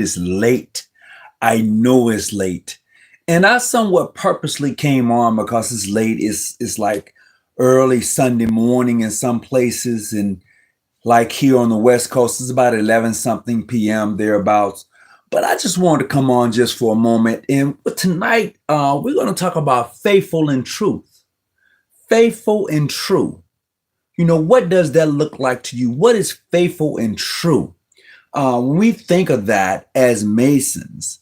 It's late. I know it's late. And I somewhat purposely came on because it's late. It's like early Sunday morning in some places. And like here on the West Coast, it's about 11 something p.m. thereabouts. But I just wanted to come on just for a moment. And tonight, we're going to talk about faithful and truth. Faithful and true. You know, what does that look like to you? What is faithful and true? When we think of that as Masons,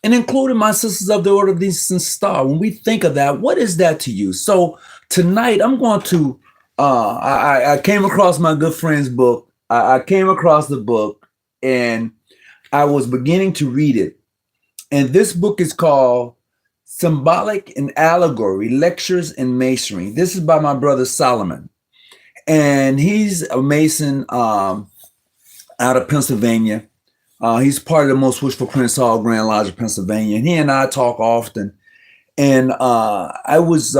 and including my sisters of the Order of the Eastern Star, when we think of that, what is that to you? So tonight, I'm going to, I came across my good friend's book. I came across the book and I was beginning to read it. And this book is called Symbolic and Allegory, Lectures in Masonry. This is by my brother Solomon. And he's a Mason out of Pennsylvania. He's part of the Most Wishful Prince Hall Grand Lodge of Pennsylvania. And he and I talk often. And I was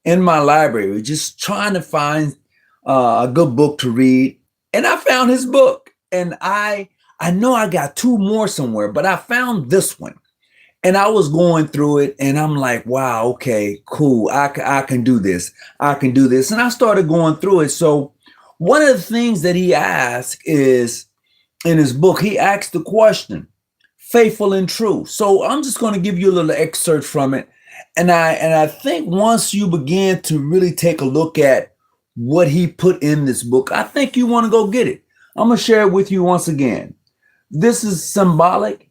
in my library just trying to find a good book to read. And I found his book. And I know I got two more somewhere, but I found this one. And I was going through it and I'm like, wow, okay, cool. I can do this. I can do this. And I started going through it. So one of the things that he asked is in his book, he asked the question, faithful and true. So I'm just going to give you a little excerpt from it. And I think once you begin to really take a look at what he put in this book, I think you want to go get it. I'm going to share it with you once again. This is Symbolic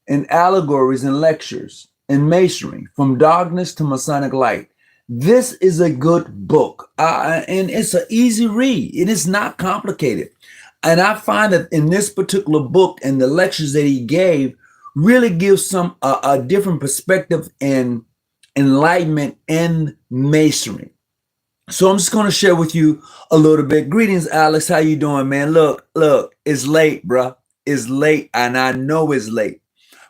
and Allegories and Lectures in Masonry, From Darkness to Masonic Light. This is a good book, and it's an easy read. It is not complicated. And I find that in this particular book and the lectures that he gave really gives some a different perspective and enlightenment in Masonry. So I'm just going to share with you a little bit. Greetings, Alex. How you doing, man? Look, it's late, bruh. It's late, and I know it's late.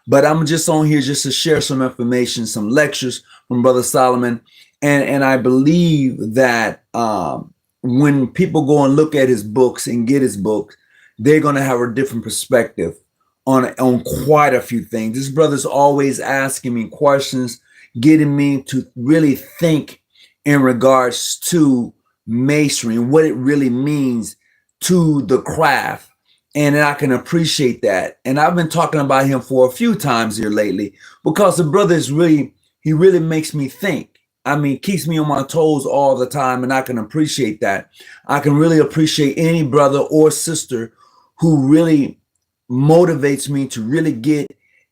But I'm just on here just to share some information, some lectures from Brother Solomon. And I believe that when people go and look at his books and get his books, they're going to have a different perspective on quite a few things. This brother's always asking me questions, getting me to really think in regards to Masonry and what it really means to the craft. And I can appreciate that. And I've been talking about him for a few times here lately because the brother is he really makes me think. I mean, keeps me on my toes all the time. And I can appreciate that. I can really appreciate any brother or sister who really motivates me to really get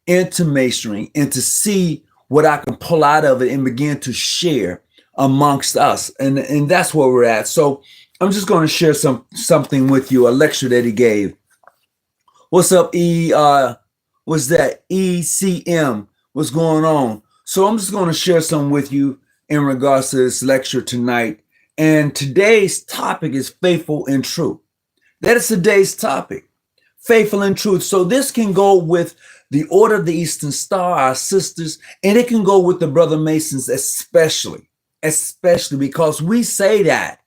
into Masonry and to see what I can pull out of it and begin to share amongst us. And that's where we're at. So I'm just going to share something with you, a lecture that he gave. What's up, what's that? ECM, what's going on? So I'm just going to share some with you in regards to this lecture tonight. And today's topic is faithful and true. That is today's topic, faithful and truth. So this can go with the Order of the Eastern Star, our sisters, and it can go with the Brother Masons especially because we say that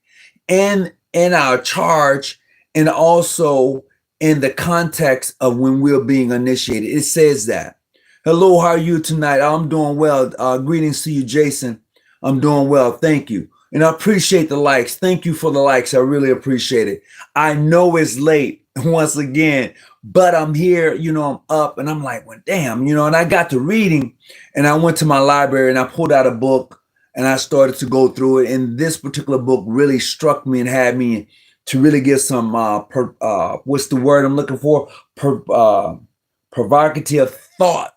in our charge and also in the context of when we're being initiated. It says that. Hello, how are you tonight? I'm doing well. Greetings to you, Jason. I'm doing well. Thank you. And I appreciate the likes. Thank you for the likes. I really appreciate it. I know it's late once again, but I'm here, I'm up and I'm like, well, damn, and I got to reading and I went to my library and I pulled out a book and I started to go through it. And this particular book really struck me and had me to really get some, what's the word I'm looking for? Provocative thought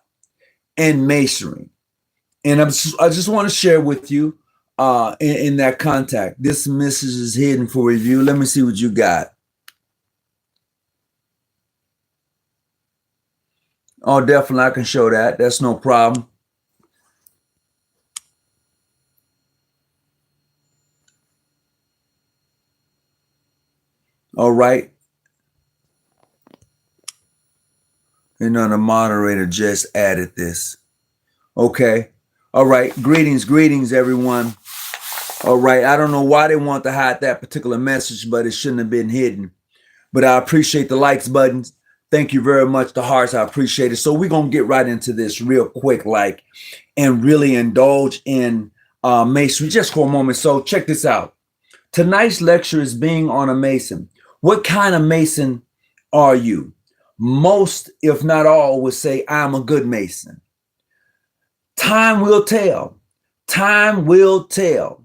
in Masonry. And I just want to share with you in that contact. This message is hidden for review. Let me see what you got. Oh, definitely I can show that. That's no problem. All right. The moderator just added this. Okay. All right. Greetings, everyone. All right. I don't know why they want to hide that particular message, but it shouldn't have been hidden. But I appreciate the likes buttons. Thank you very much, the hearts. I appreciate it. So we're going to get right into this real quick, and really indulge in masonry just for a moment. So check this out. Tonight's lecture is being on a Mason. What kind of Mason are you? Most, if not all, would say, I'm a good Mason. Time will tell. Time will tell.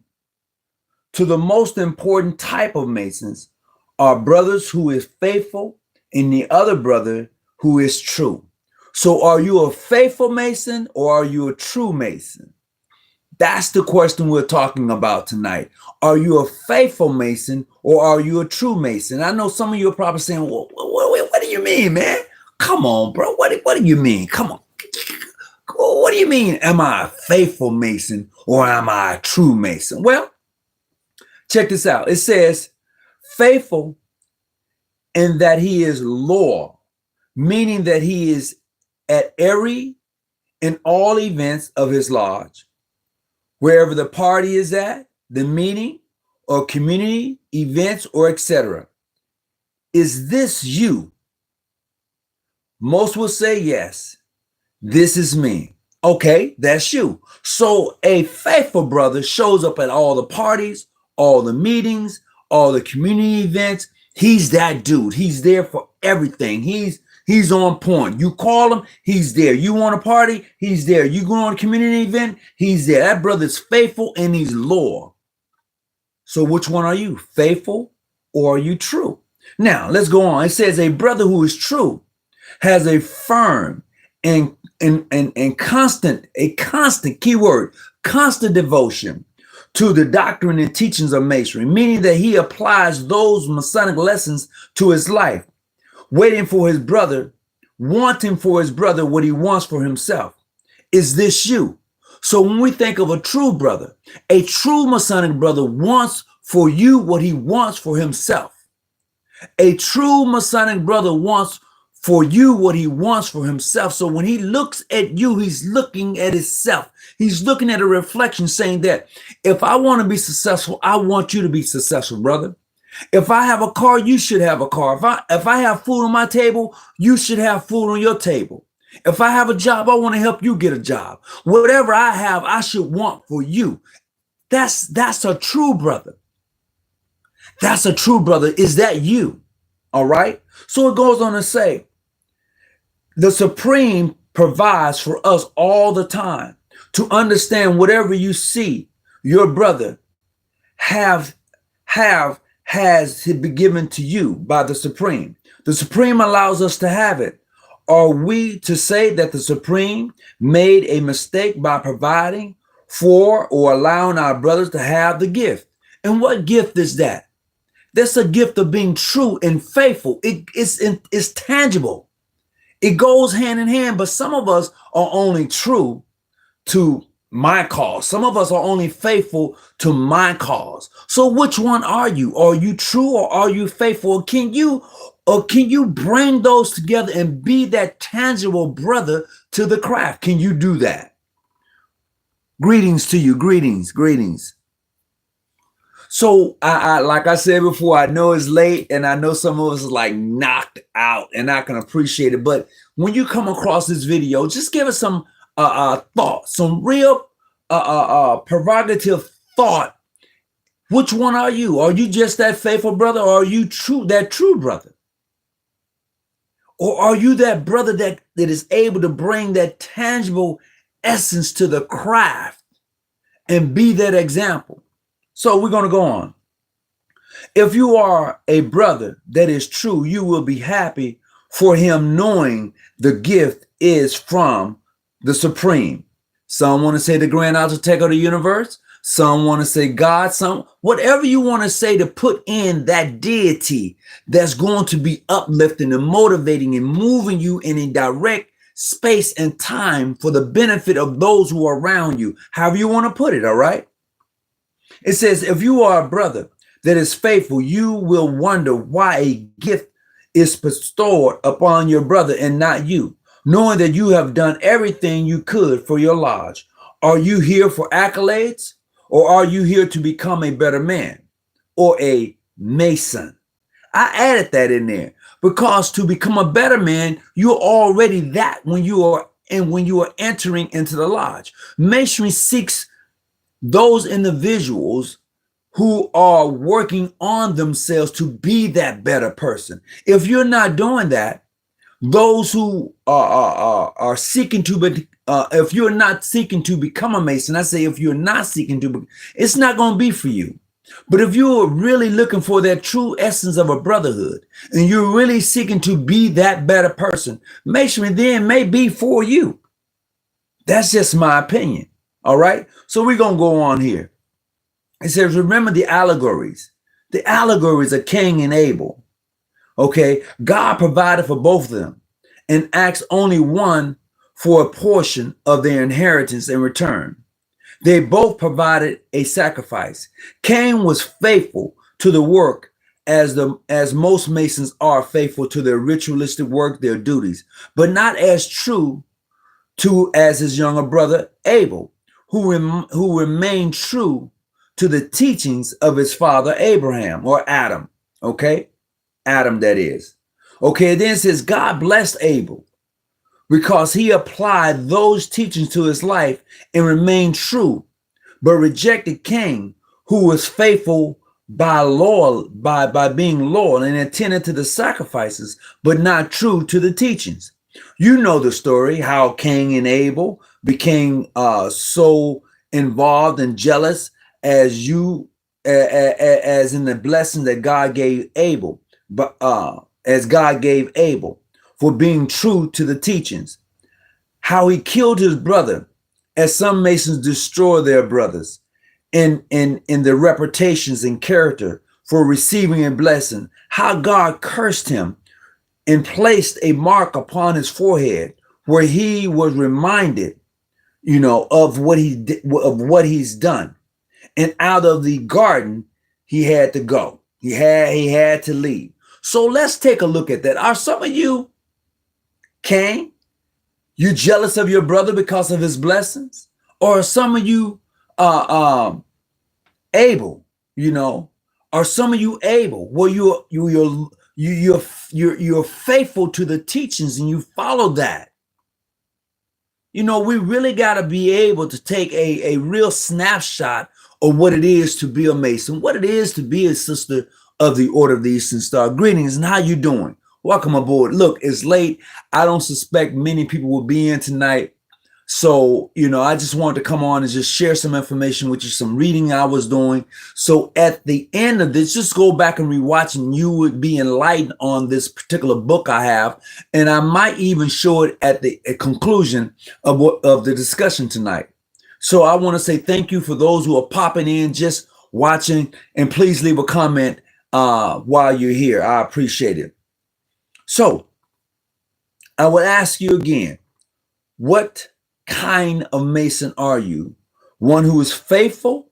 To the most important type of Masons are brothers who is faithful and the other brother who is true. So are you a faithful Mason or are you a true Mason? That's the question we're talking about tonight. Are you a faithful Mason or are you a true Mason? I know some of you are probably saying, well, what do you mean, man? Come on, bro. What do you mean? Come on. What do you mean? Am I a faithful Mason or am I a true Mason? Well, check this out. It says faithful in that he is loyal, meaning that he is at every and all events of his lodge, wherever the party is at, the meeting or community events or etc. Is this you? Most will say yes. This is me. Okay, that's you. So a faithful brother shows up at all the parties, all the meetings, all the community events. He's that dude. He's there for everything. He's on point. You call him, he's there. You want a party, he's there. You go on a community event, he's there. That brother's faithful and he's loyal. So which one are you? Faithful or are you true? Now, let's go on. It says a brother who is true has a firm and constant keyword, constant devotion to the doctrine and teachings of Masonry, meaning that he applies those Masonic lessons to his life, waiting for his brother, wanting for his brother what he wants for himself. Is this you? So when we think of a true brother, a true Masonic brother wants for you what he wants for himself. A true Masonic brother wants for you what he wants for himself. So when he looks at you, he's looking at himself. He's looking at a reflection saying that if I want to be successful, I want you to be successful, brother. If I have a car, you should have a car. If I have food on my table, you should have food on your table. If I have a job, I want to help you get a job. Whatever I have, I should want for you. That's a true brother. That's a true brother. Is that you? All right. So it goes on to say, the Supreme provides for us all the time to understand whatever you see your brother has been given to you by the Supreme. The Supreme allows us to have it. Are we to say that the Supreme made a mistake by providing for or allowing our brothers to have the gift? And what gift is that? That's a gift of being true and faithful. It's tangible. It goes hand in hand, but some of us are only true to my cause. Some of us are only faithful to my cause. So which one are you? Are you true or are you faithful? Can you bring those together and be that tangible brother to the craft? Can you do that? Greetings to you. Greetings. So I like I said before, I know it's late and I know some of us is like knocked out and I can appreciate it. But when you come across this video, just give us some thought, some real prerogative thought. Which one are you? Are you just that faithful brother or are you that true brother? Or are you that brother that is able to bring that tangible essence to the craft and be that example? So we're going to go on. If you are a brother that is true, you will be happy for him knowing the gift is from the Supreme. Some want to say the grand architect of the universe. Some want to say God. Whatever you want to say to put in that deity that's going to be uplifting and motivating and moving you in a direct space and time for the benefit of those who are around you. However you want to put it, all right? It says, if you are a brother that is faithful, you will wonder why a gift is bestowed upon your brother and not you, knowing that you have done everything you could for your lodge. Are you here for accolades or are you here to become a better man or a Mason? I added that in there Because to become a better man, you're already that when you are entering into the lodge. Masonry seeks those individuals who are working on themselves to be that better person. If you're not doing that, those who are seeking to, but if you're not seeking to become a Mason, I say if you're not seeking to, it's not going to be for you. But if you're really looking for that true essence of a brotherhood, and you're really seeking to be that better person, Masonry then may be for you. That's just my opinion. All right. So we're going to go on here. It says, remember the allegories. The allegories of Cain and Abel. Okay. God provided for both of them and asked only one for a portion of their inheritance in return. They both provided a sacrifice. Cain was faithful to the work as most Masons are faithful to their ritualistic work, their duties, but not as true as his younger brother Abel, who remained true to the teachings of his father Abraham, or Adam. Okay, Adam, that is. Okay, then it says God blessed Abel because he applied those teachings to his life and remained true, but rejected Cain, who was faithful by being loyal and attended to the sacrifices, but not true to the teachings. You know the story, how Cain and Abel became so involved and jealous as in the blessing that God gave Abel, but as God gave Abel for being true to the teachings. How he killed his brother, as some Masons destroy their brothers in their reputations and character for receiving a blessing. How God cursed him and placed a mark upon his forehead where he was reminded, of what he's done. And out of the garden, he had to go. He had to leave. So let's take a look at that. Are some of you, Cain, you jealous of your brother because of his blessings? Or are some of you Abel, are some of you Abel, where you're faithful to the teachings and you follow that? We really got to be able to take a real snapshot of what it is to be a Mason, what it is to be a sister of the Order of the Eastern Star. Greetings, and how you doing? Welcome aboard. Look, it's late. I don't suspect many people will be in tonight. So, I just wanted to come on and just share some information with you, some reading I was doing. So at the end of this, just go back and rewatch and you would be enlightened on this particular book I have. And I might even show it at the conclusion of the discussion tonight. So I want to say thank you for those who are popping in, just watching, and please leave a comment while you're here. I appreciate it. So I would ask you again, what kind of Mason are you? One who is faithful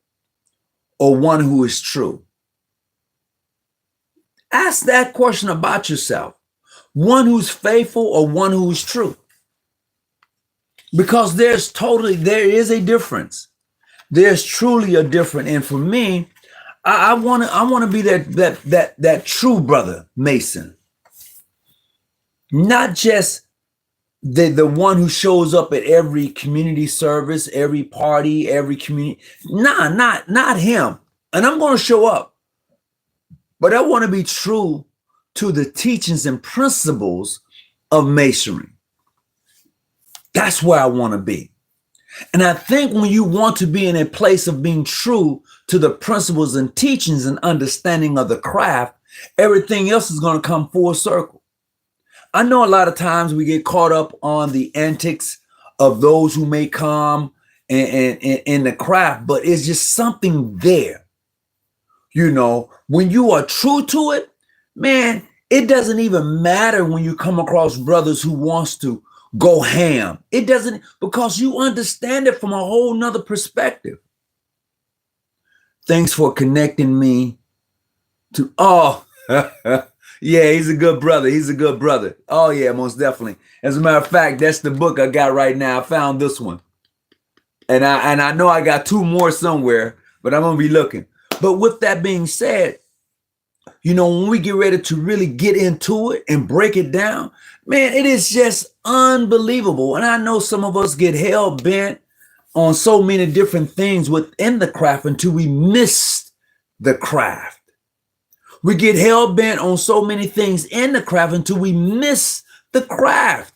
or one who is true? Ask that question about yourself. One who's faithful or one who is true? Because there is a difference. There's truly a difference. And for me, I want to be that true brother Mason. Not just the one who shows up at every community service, every party, every community. Not him. And I'm going to show up. But I want to be true to the teachings and principles of Masonry. That's where I want to be. And I think when you want to be in a place of being true to the principles and teachings and understanding of the craft, everything else is going to come full circle. I know a lot of times we get caught up on the antics of those who may come in the craft, but it's just something there. When you are true to it, man, it doesn't even matter when you come across brothers who wants to go ham. It doesn't, because you understand it from a whole nother perspective. Thanks for connecting me to, yeah, he's a good brother. He's a good brother. Oh yeah, most definitely. As a matter of fact, that's the book I got right now. I found this one. And I know I got two more somewhere, but I'm going to be looking. But with that being said, You know, when we get ready to really get into it and break it down, man, it is just unbelievable. And I know some of us get hell bent on so many different things within the craft until we miss the craft. We get hell bent on so many things in the craft until we miss the craft.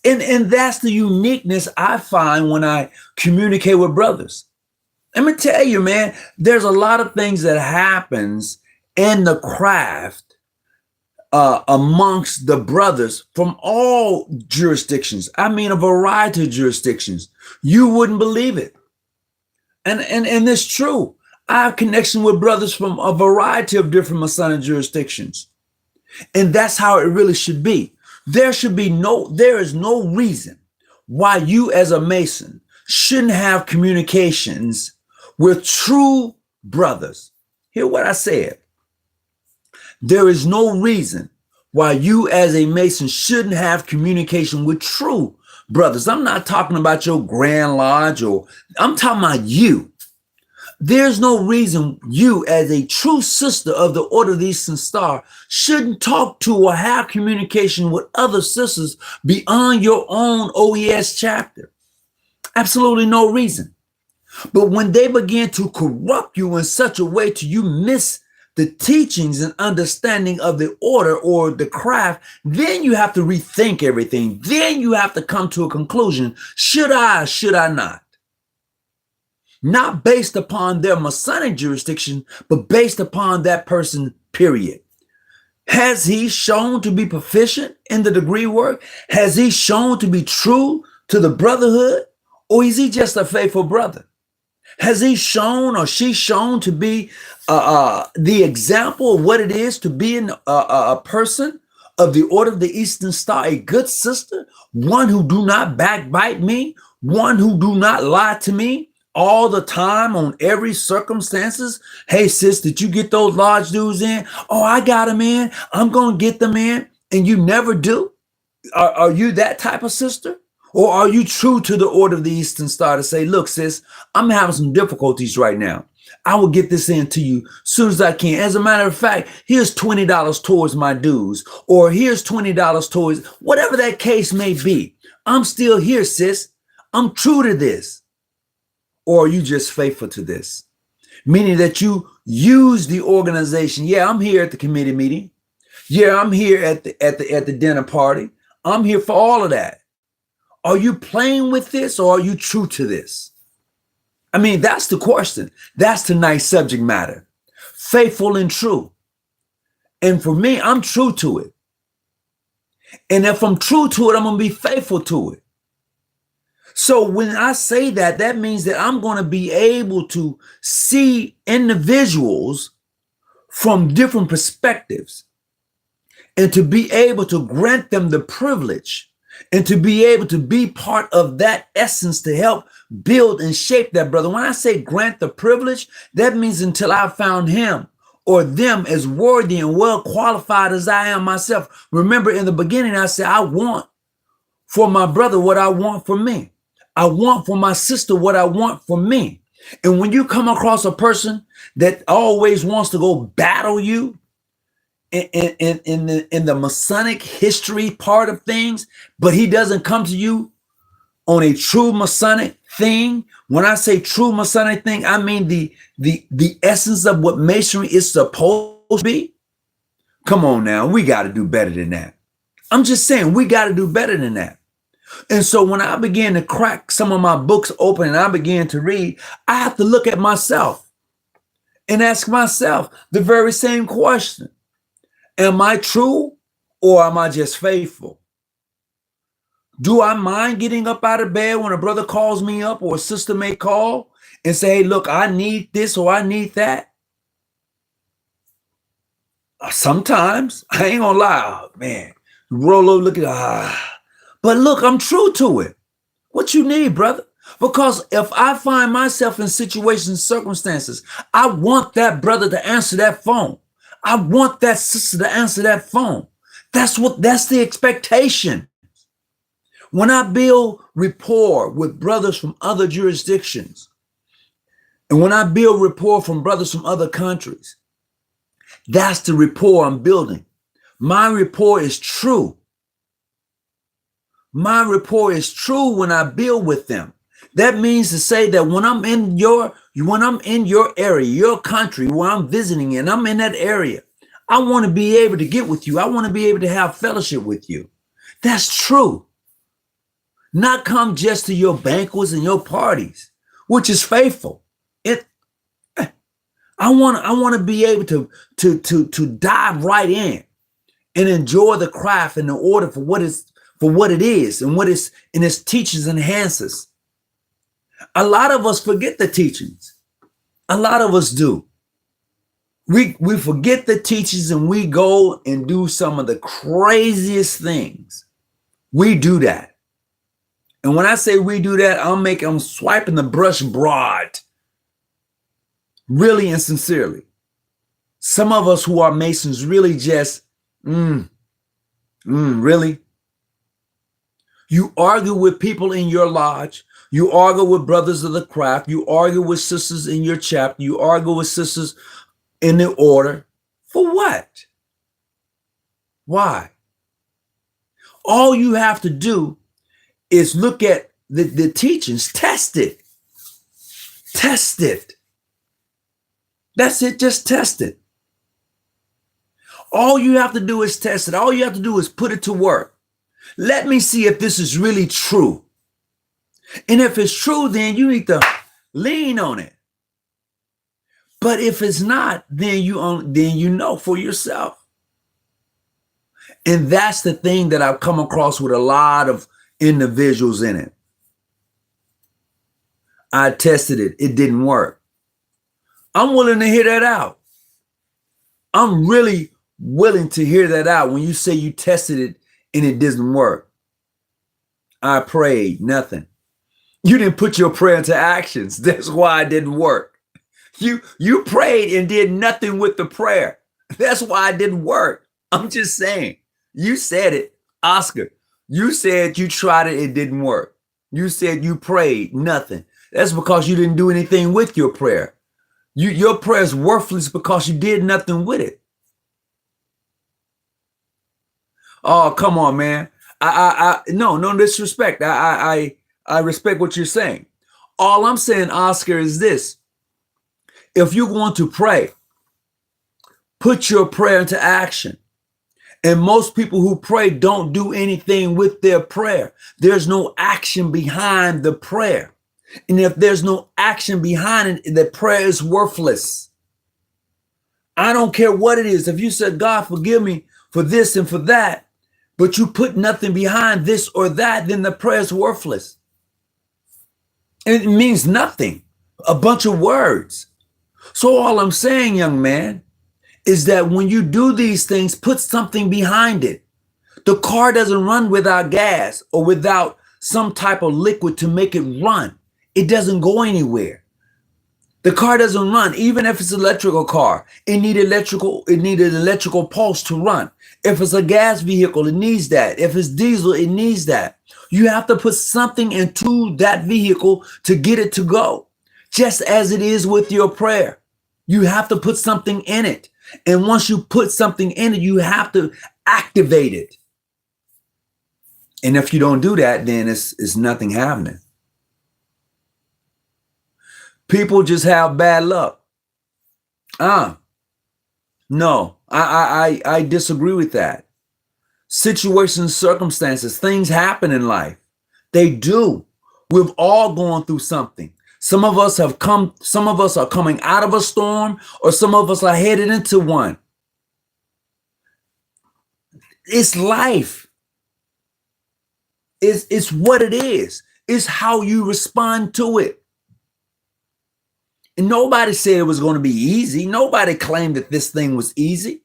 And that's the uniqueness I find when I communicate with brothers. Let me tell you, man, there's a lot of things that happens in the craft amongst the brothers from all jurisdictions. I mean, a variety of jurisdictions. You wouldn't believe it. And it's true. I have connection with brothers from a variety of different Masonic jurisdictions. And that's how it really should be. There is no reason why you as a Mason shouldn't have communications with true brothers. Hear what I said. There is no reason why you as a Mason shouldn't have communication with true brothers. I'm not talking about your Grand Lodge, or I'm talking about you. There's no reason you as a true sister of the Order of the Eastern Star shouldn't talk to or have communication with other sisters beyond your own OES chapter. Absolutely no reason. But when they begin to corrupt you in such a way to you miss the teachings and understanding of the order or the craft, then you have to rethink everything. Then you have to come to a conclusion. Should I not? Not based upon their Masonic jurisdiction, but based upon that person, period. Has he shown to be proficient in the degree work? Has he shown to be true to the brotherhood? Or is he just a faithful brother? Has he shown or she shown to be the example of what it is to be a person of the Order of the Eastern Star, a good sister, one who do not backbite me, one who do not lie to me all the time on every circumstances? Hey, sis, did you get those lodge dues in? Oh, I got them in. I'm going to get them in. And you never do? Are you that type of sister? Or are you true to the Order of the Eastern Star to say, look, sis, I'm having some difficulties right now. I will get this in to you as soon as I can. As a matter of fact, here's $20 towards my dues, or here's $20 towards whatever that case may be. I'm still here, sis. I'm true to this. Or are you just faithful to this? Meaning that you use the organization. Yeah, I'm here at the committee meeting. Yeah, I'm here at the dinner party. I'm here for all of that. Are you playing with this, or are you true to this? I mean, that's the question. That's tonight's subject matter. Faithful and true. And for me, I'm true to it. And if I'm true to it, I'm going to be faithful to it. So when I say that, that means that I'm going to be able to see individuals from different perspectives and to be able to grant them the privilege and to be able to be part of that essence to help build and shape that brother. When I say grant the privilege, that means until I found him or them as worthy and well qualified as I am myself. Remember in the beginning, I said, I want for my brother what I want for me. I want for my sister what I want for me. And when you come across a person that always wants to go battle you, in the Masonic history part of things, but he doesn't come to you on a true Masonic thing. When I say true Masonic thing, I mean the essence of what Masonry is supposed to be. Come on now, we got to do better than that. I'm just saying we got to do better than that. And so when I began to crack some of my books open and I began to read, I have to look at myself and ask myself the very same question. Am I true or am I just faithful? Do I mind getting up out of bed when a brother calls me up or a sister may call and say, hey, look, I need this or I need that? Sometimes, I ain't gonna lie, man, roll over, look at, but look, I'm true to it. What you need, brother? Because if I find myself in situations, circumstances, I want that brother to answer that phone. I want that sister to answer that phone. That's the expectation. When I build rapport with brothers from other jurisdictions, and when I build rapport from brothers from other countries, That's the rapport I'm building. My rapport is true. My rapport is true when I build with them. That means to say that when I'm in your area, your country, where I'm visiting and I'm in that area, I want to be able to get with you. I want to be able to have fellowship with you. That's true. Not come just to your banquets and your parties, which is faithful. I want to be able to dive right in and enjoy the craft and the order for what it is and what its teachings and enhances. A lot of us forget the teachings. A lot of us do. We forget the teachings and we go and do some of the craziest things. We do that. And when I say we do that, I'm swiping the brush broad. Really and sincerely. Some of us who are Masons really just, really? You argue with people in your lodge. You argue with brothers of the craft. You argue with sisters in your chapter. You argue with sisters in the order. For what? Why? All you have to do is look at the teachings. Test it. Test it. That's it. Just test it. All you have to do is test it. All you have to do is put it to work. Let me see if this is really true. And if it's true, then you need to lean on it. But if it's not, then you know for yourself. And that's the thing that I've come across with a lot of individuals in it. I tested it. It didn't work. I'm willing to hear that out. I'm really willing to hear that out when you say you tested it and it didn't work. I prayed, nothing. You didn't put your prayer into actions. That's why it didn't work. You prayed and did nothing with the prayer. That's why it didn't work. I'm just saying. You said it, Oscar. You said you tried it, it didn't work. You said you prayed, nothing. That's because you didn't do anything with your prayer. Your prayer is worthless because you did nothing with it. Oh, come on, man. No disrespect. I respect what you're saying. All I'm saying, Oscar, is this. If you want to pray, put your prayer into action. And most people who pray don't do anything with their prayer. There's no action behind the prayer. And if there's no action behind it, the prayer is worthless. I don't care what it is. If you said, God, forgive me for this and for that, but you put nothing behind this or that, then the prayer is worthless. It means nothing. A bunch of words. So all I'm saying, young man, is that when you do these things, put something behind it. The car doesn't run without gas or without some type of liquid to make it run. It doesn't go anywhere. The car doesn't run, even if it's an electrical car. It needed electrical pulse to run. If it's a gas vehicle, it needs that. If it's diesel, it needs that. You have to put something into that vehicle to get it to go. Just as it is with your prayer. You have to put something in it. And once you put something in it, you have to activate it. And if you don't do that, then it's nothing happening. People just have bad luck. No, I disagree with that. Situations, circumstances, things happen in life. They do. We've all gone through something. Some of us are coming out of a storm, or some of us are headed into one. It's life. It's what it is. It's how you respond to it. And nobody said it was going to be easy. Nobody claimed that this thing was easy.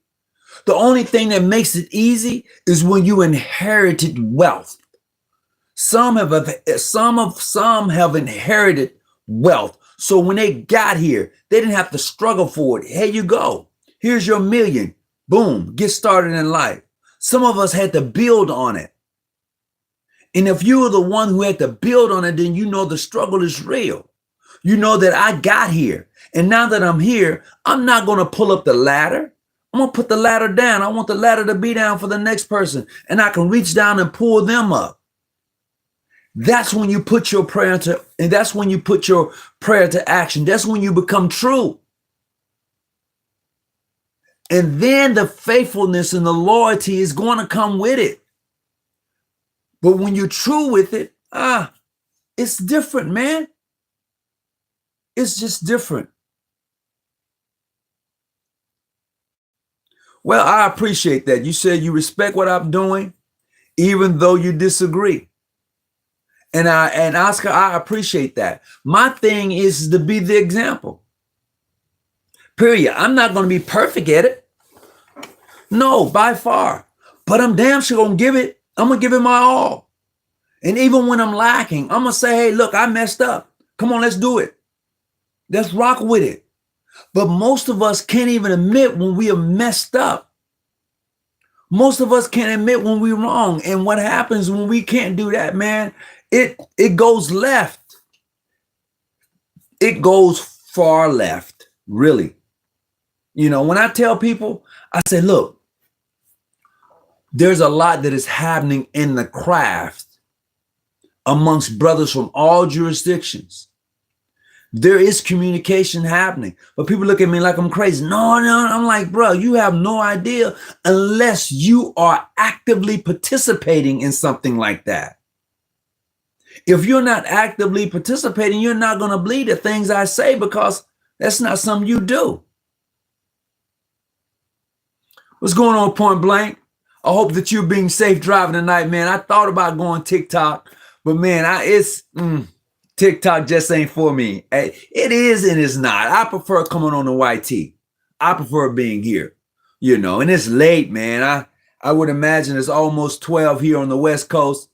The only thing that makes it easy is when you inherited wealth. Some have inherited wealth. So when they got here, they didn't have to struggle for it. Here you go. Here's your million. Boom. Get started in life. Some of us had to build on it. And if you were the one who had to build on it, then you know the struggle is real. You know that I got here. And now that I'm here, I'm not going to pull up the ladder. I'm going to put the ladder down. I want the ladder to be down for the next person, and I can reach down and pull them up. That's when you put your prayer into, and that's when you put your prayer to action. That's when you become true. And then the faithfulness and the loyalty is going to come with it. But when you're true with it, it's different, man. It's just different. Well, I appreciate that. You said you respect what I'm doing, even though you disagree. And Oscar, I appreciate that. My thing is to be the example. Period. I'm not going to be perfect at it. No, by far. But I'm damn sure going to give it. I'm going to give it my all. And even when I'm lacking, I'm going to say, hey, look, I messed up. Come on, let's do it. Let's rock with it. But most of us can't even admit when we are messed up. Most of us can't admit when we're wrong. And what happens when we can't do that, man? It goes left. It goes far left, really. You know, when I tell people, I say, look, there's a lot that is happening in the craft amongst brothers from all jurisdictions. There is communication happening, but people look at me like I'm crazy. No, I'm like, bro, you have no idea unless you are actively participating in something like that. If you're not actively participating, you're not going to believe the things I say because that's not something you do. What's going on, Point Blank? I hope that you're being safe driving tonight, man. I thought about going TikTok, but man, TikTok just ain't for me. It is and it's not. I prefer coming on the YT. I prefer being here, you know, and it's late, man. I would imagine it's almost 12 here on the West Coast,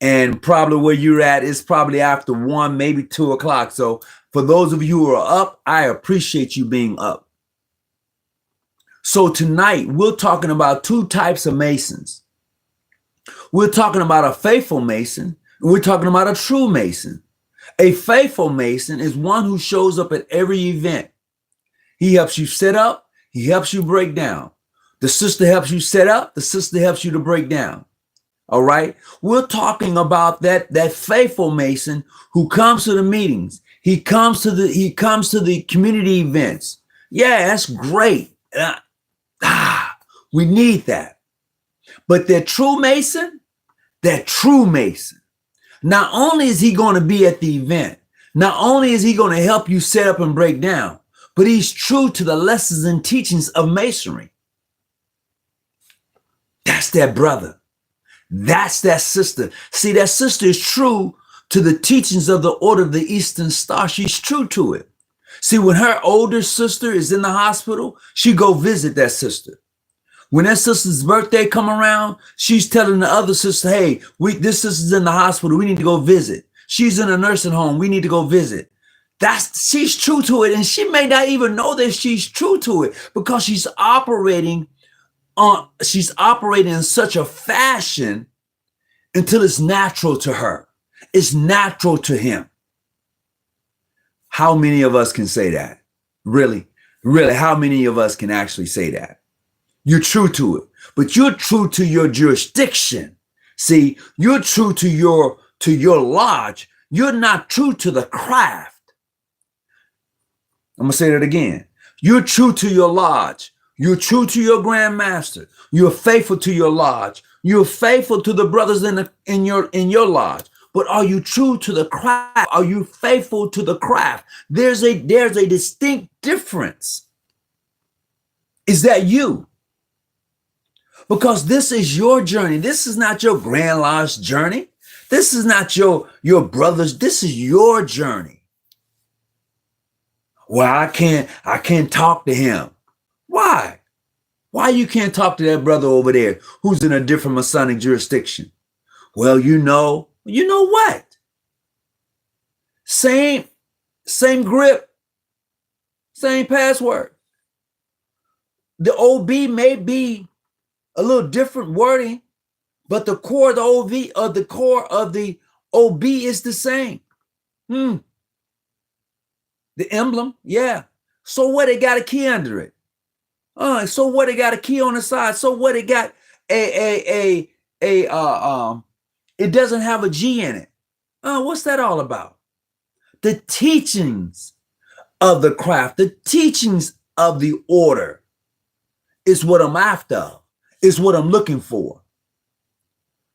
and probably where you're at is probably after 1, maybe 2 o'clock. So for those of you who are up, I appreciate you being up. So tonight we're talking about 2 types of Masons. We're talking about a faithful Mason. And we're talking about a true Mason. A faithful Mason is one who shows up at every event. He helps you set up. He helps you break down. The sister helps you set up. The sister helps you to break down. All right. We're talking about that faithful Mason who comes to the meetings. He comes to the community events. Yeah, that's great. We need that. But that true Mason, not only is he going to be at the event, not only is he going to help you set up and break down, but he's true to the lessons and teachings of Masonry. That's that brother. That's that sister. See, that sister is true to the teachings of the Order of the Eastern Star. She's true to it. See, when her older sister is in the hospital, she go visit that sister. When that sister's birthday come around, she's telling the other sister, hey, this sister's in the hospital. We need to go visit. She's in a nursing home. We need to go visit. She's true to it. And she may not even know that she's true to it because she's operating in such a fashion until it's natural to her. It's natural to him. How many of us can say that? Really, how many of us can actually say that? You're true to it, but you're true to your jurisdiction. See, you're true to your lodge. You're not true to the craft. I'm going to say that again. You're true to your lodge. You're true to your Grand Master. You're faithful to your lodge. You're faithful to the brothers in your lodge. But are you true to the craft? Are you faithful to the craft? There's a distinct difference. Is that you? Because this is your journey. This is not your Grand Lodge journey. This is not your brother's. This is your journey. Well, I can't talk to him. Why? Why you can't talk to that brother over there who's in a different Masonic jurisdiction? Well, you know what? Same grip, same password. The OB may be a little different wording, but the core of the OB is the same. The emblem, yeah. So what? They got a key under it. So what? It got a key on the side. So what? It got it doesn't have a G in it. What's that all about? The teachings of the craft, the teachings of the order is what I'm after, is what I'm looking for.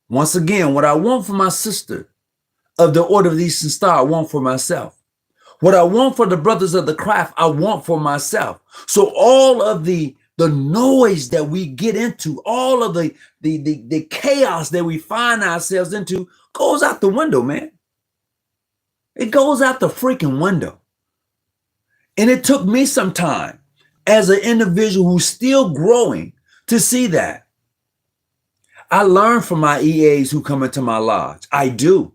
Once again, what I want for my sister of the Order of the Eastern Star, I want for myself. What I want for the brothers of the craft, I want for myself. So all of the noise that we get into, all of the chaos that we find ourselves into goes out the window, man. It goes out the freaking window. And it took me some time as an individual who's still growing to see that. I learn from my EAs who come into my lodge. I do.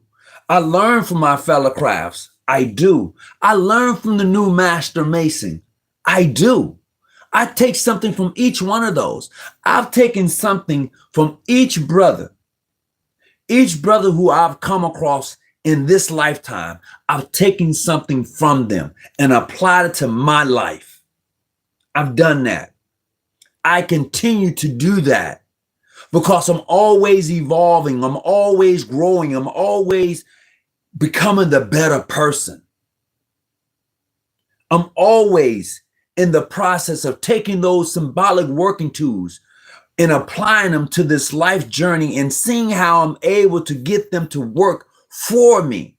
I learn from my fellow crafts. I do. I learn from the new master mason. I do. I take something from each one of those. I've taken something from each brother who I've come across in this lifetime. I've taken something from them and applied it to my life. I've done that. I continue to do that because I'm always evolving. I'm always growing. I'm always becoming the better person. I'm always in the process of taking those symbolic working tools and applying them to this life journey and seeing how I'm able to get them to work for me.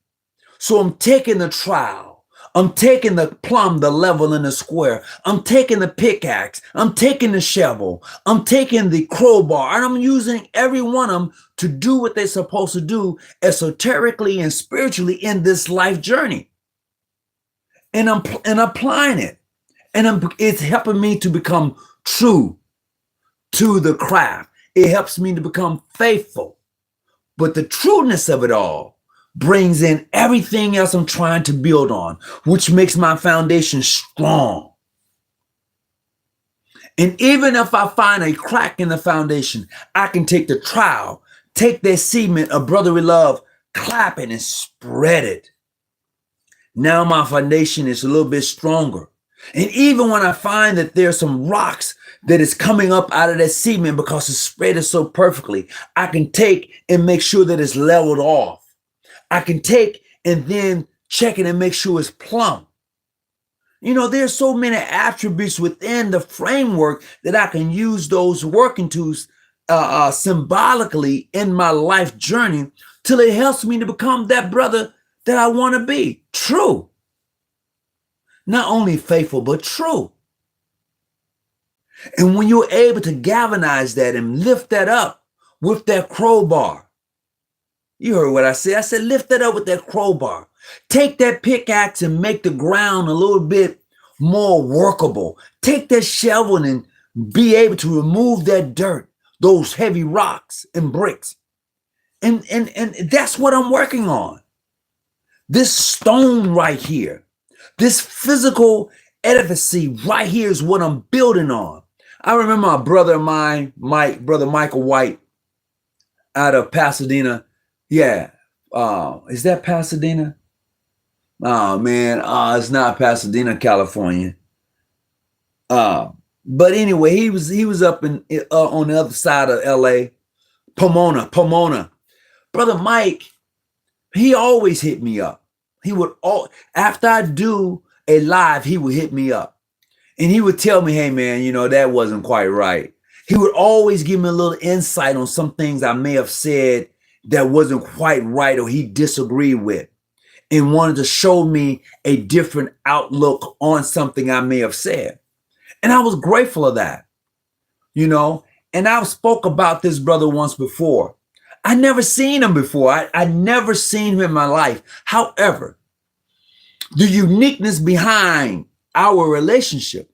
So I'm taking the trowel, I'm taking the plumb, the level, and the square. I'm taking the pickaxe, I'm taking the shovel, I'm taking the crowbar, and I'm using every one of them to do what they're supposed to do esoterically and spiritually in this life journey. And I'm applying it. And it's helping me to become true to the craft. It helps me to become faithful. But the trueness of it all brings in everything else I'm trying to build on, which makes my foundation strong. And even if I find a crack in the foundation, I can take the trowel, take that cement of brotherly love, clap it and spread it. Now my foundation is a little bit stronger. And even when I find that there's some rocks that is coming up out of that cement because it's spread so perfectly, I can take and make sure that it's leveled off. I can take and then check it and make sure it's plumb. You know, there's so many attributes within the framework that I can use those working tools symbolically in my life journey till it helps me to become that brother that I want to be. True. Not only faithful, but true. And when you're able to galvanize that and lift that up with that crowbar, you heard what I said. I said, lift that up with that crowbar. Take that pickaxe and make the ground a little bit more workable. Take that shovel and be able to remove that dirt, those heavy rocks and bricks. And that's what I'm working on. This stone right here. This physical edifice right here is what I'm building on. I remember a brother of mine, brother Michael White, out of Pasadena. Yeah. Is that Pasadena? Oh man, it's not Pasadena, California. But anyway, he was up in on the other side of LA, Pomona. Brother Mike, he always hit me up. He would after I do a live, he would hit me up and he would tell me, hey man, you know, that wasn't quite right. He would always give me a little insight on some things I may have said that wasn't quite right or he disagreed with and wanted to show me a different outlook on something I may have said. And I was grateful of that, you know, and I spoke about this brother once before. I never seen him before. I never seen him in my life. However, the uniqueness behind our relationship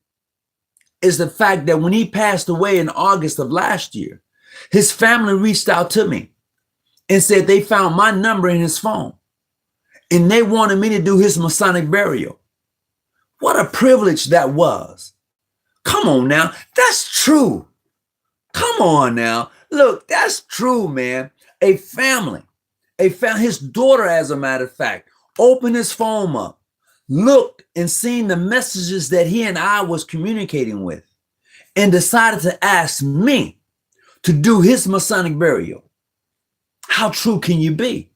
is the fact that when he passed away in August of last year, his family reached out to me and said they found my number in his phone and they wanted me to do his Masonic burial. What a privilege that was. Come on now. That's true. Come on now. Look, that's true, man. A family, his daughter, as a matter of fact, opened his phone up, looked and seen the messages that he and I was communicating with, and decided to ask me to do his Masonic burial. How true can you be?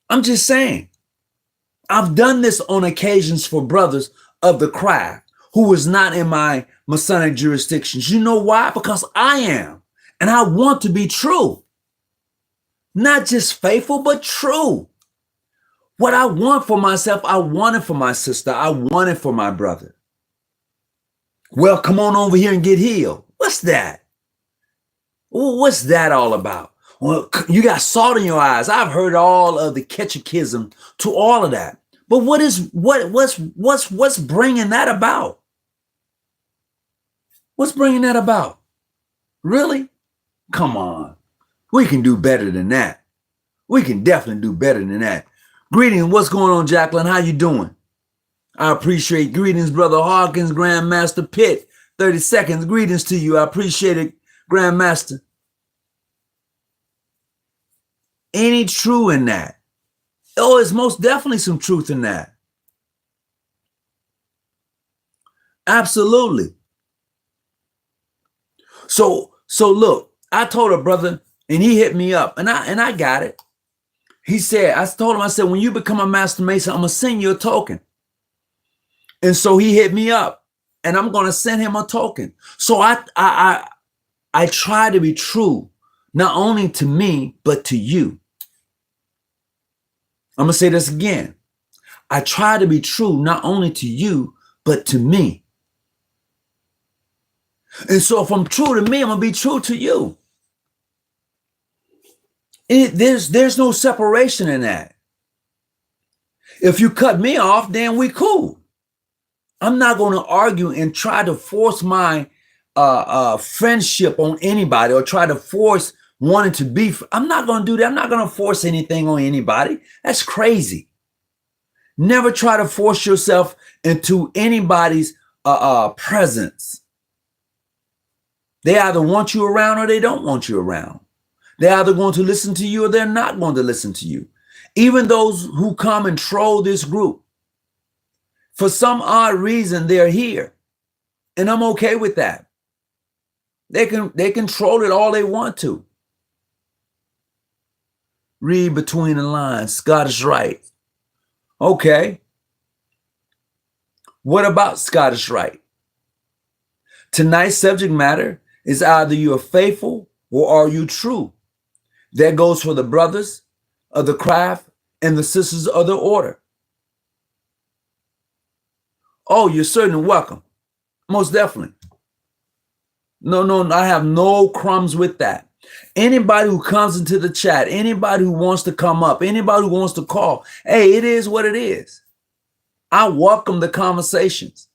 I'm just saying. I've done this on occasions for brothers of the craft who was not in my Masonic jurisdictions. You know why? Because I am. And I want to be true. Not just faithful, but true. What I want for myself, I want it for my sister. I want it for my brother. Well, come on over here and get healed. What's that? What's that all about? Well, you got salt in your eyes. I've heard all of the catechism to all of that. But what's bringing that about? What's bringing that about? Really? Come on. We can do better than that. We can definitely do better than that. Greetings. What's going on, Jacqueline? How you doing? I appreciate greetings, Brother Hawkins, Grandmaster Pitt. 30 seconds. Greetings to you. I appreciate it, Grandmaster. Any true in that? Oh, it's most definitely some truth in that. Absolutely. So look, I told a brother, and he hit me up, and I got it. He said, I told him, I said, when you become a Master Mason, I'm gonna send you a token. And so he hit me up, and I'm gonna send him a token. So I try to be true, not only to me, but to you. I'm gonna say this again. I try to be true, not only to you, but to me. And so if I'm true to me, I'm gonna be true to you. There's no separation in that. If you cut me off, then we cool. I'm not going to argue and try to force my friendship on anybody or try to force wanting to be. I'm not going to do that. I'm not going to force anything on anybody. That's crazy. Never try to force yourself into anybody's presence. They either want you around or they don't want you around. They're either going to listen to you or they're not going to listen to you. Even those who come and troll this group, for some odd reason, they're here. And I'm okay with that. They can troll it all they want to. Read between the lines, Scottish Rite. Okay. What about Scottish Rite? Tonight's subject matter is either you are faithful or are you true. That goes for the brothers of the craft and the sisters of the order. Oh, you're certainly welcome. Most definitely. No, I have no crumbs with that. Anybody who comes into the chat, anybody who wants to come up, anybody who wants to call, hey, it is what it is. I welcome the conversations.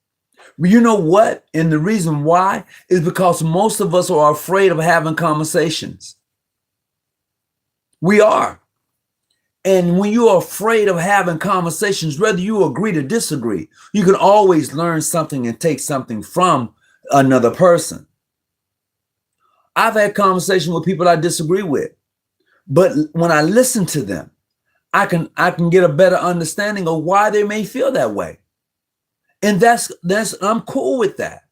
You know what? And the reason why is because most of us are afraid of having conversations. We are. And when you're afraid of having conversations, whether you agree to disagree, you can always learn something and take something from another person. I've had conversations with people I disagree with, but when I listen to them, I can get a better understanding of why they may feel that way. And that's I'm cool with that.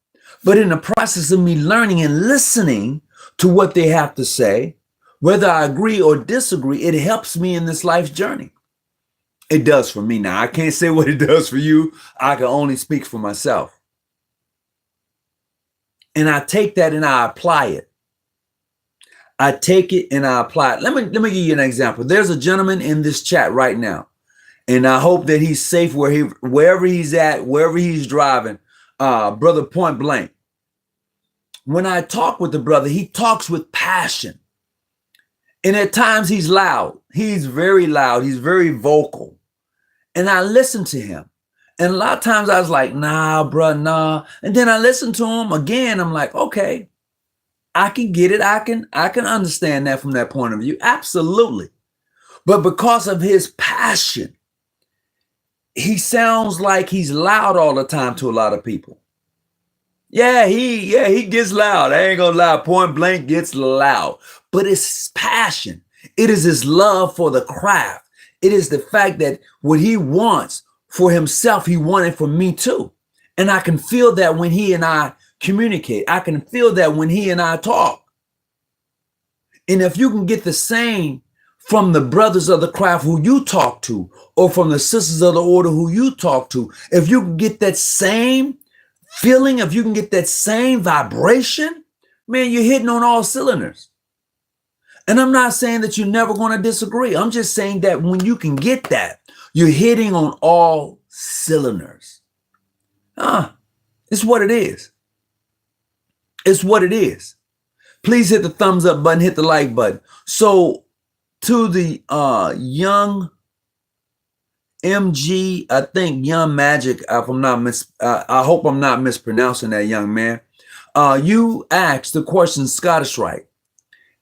But in the process of me learning and listening to what they have to say, whether I agree or disagree, it helps me in this life's journey. It does for me. Now, I can't say what it does for you. I can only speak for myself. And I take that and I apply it. I take it and I apply it. Let me give you an example. There's a gentleman in this chat right now, and I hope that he's safe wherever he's at, wherever he's driving. Brother Point Blank. When I talk with the brother, he talks with passion. And at times he's loud. He's very loud. He's very vocal. And I listen to him. And a lot of times I was like, nah, bro, nah. And then I listen to him again. I'm like, okay, I can get it. I can understand that from that point of view. Absolutely. But because of his passion, he sounds like he's loud all the time to a lot of people. Yeah, he gets loud. I ain't gonna lie. Point Blank gets loud. But it's his passion. It is his love for the craft. It is the fact that what he wants for himself, he wanted for me too. And I can feel that when he and I communicate. I can feel that when he and I talk. And if you can get the same from the brothers of the craft who you talk to, or from the sisters of the order who you talk to, if you can get that same feeling, if you can get that same vibration, man, you're hitting on all cylinders. And I'm not saying that you're never going to disagree. I'm just saying that when you can get that, you're hitting on all cylinders. It's what it is. It's what it is. Please hit the thumbs up button, hit the like button. So to the young MG, I think Young Magic, if I'm not I hope I'm not mispronouncing that, young man. You asked the question Scottish Rite,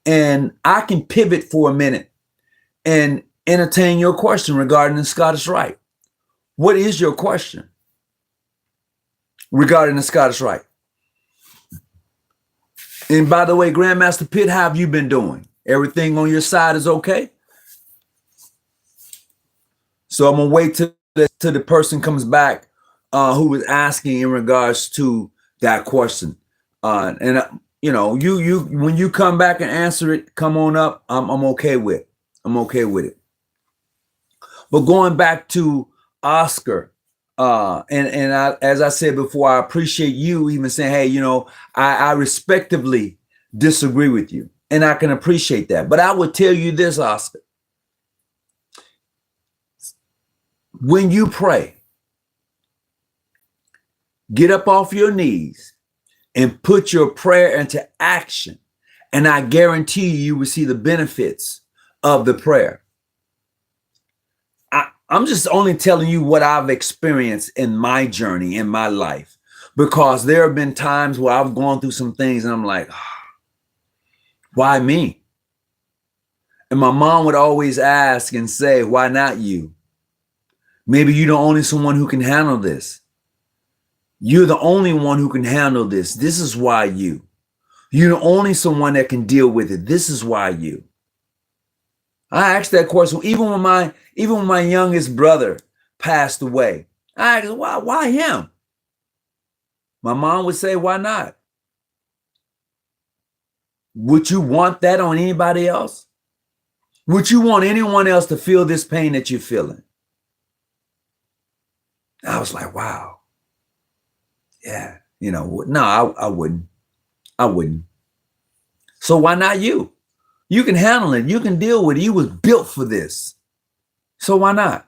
and I can pivot for a minute and entertain your question regarding the Scottish Rite. What is your question regarding the Scottish Rite? And by the way, Grandmaster Pitt, how have you been doing? Everything on your side is okay? So I'm going to wait till the person comes back who was asking in regards to that question. You know, you when you come back and answer it, come on up. I'm okay with it. I'm okay with it. But going back to Oscar, and I, as I said before, I appreciate you even saying, hey, you know, I respectively disagree with you, and I can appreciate that. But I would tell you this, Oscar. When you pray, get up off your knees and put your prayer into action, and I guarantee you will see the benefits of the prayer. I'm just only telling you what I've experienced in my journey, in my life, because there have been times where I've gone through some things and I'm like, why me? And my mom would always ask and say, why not you? Maybe you're the only someone who can handle this. You're the only one who can handle this. This is why you. You're the only someone that can deal with it. This is why you. I asked that question even when my youngest brother passed away. I asked, why him? My mom would say, why not? Would you want that on anybody else? Would you want anyone else to feel this pain that you're feeling? I was like, wow. Yeah, you know, no, I wouldn't. I wouldn't. So why not you? You can handle it. You can deal with it. You was built for this. So why not?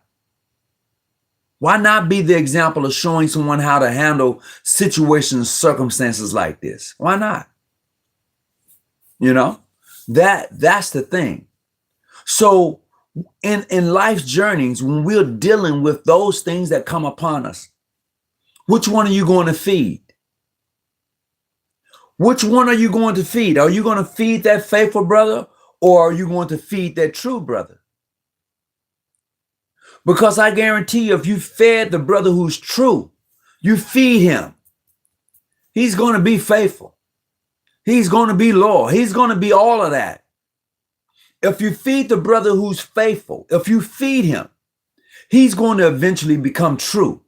Why not be the example of showing someone how to handle situations, circumstances like this? Why not? You know, that's the thing. So in life's journeys, when we're dealing with those things that come upon us, which one are you going to feed? Which one are you going to feed? Are you going to feed that faithful brother, or are you going to feed that true brother? Because I guarantee you, if you fed the brother who's true, you feed him, he's going to be faithful. He's going to be loyal. He's going to be all of that. If you feed the brother who's faithful, if you feed him, he's going to eventually become true.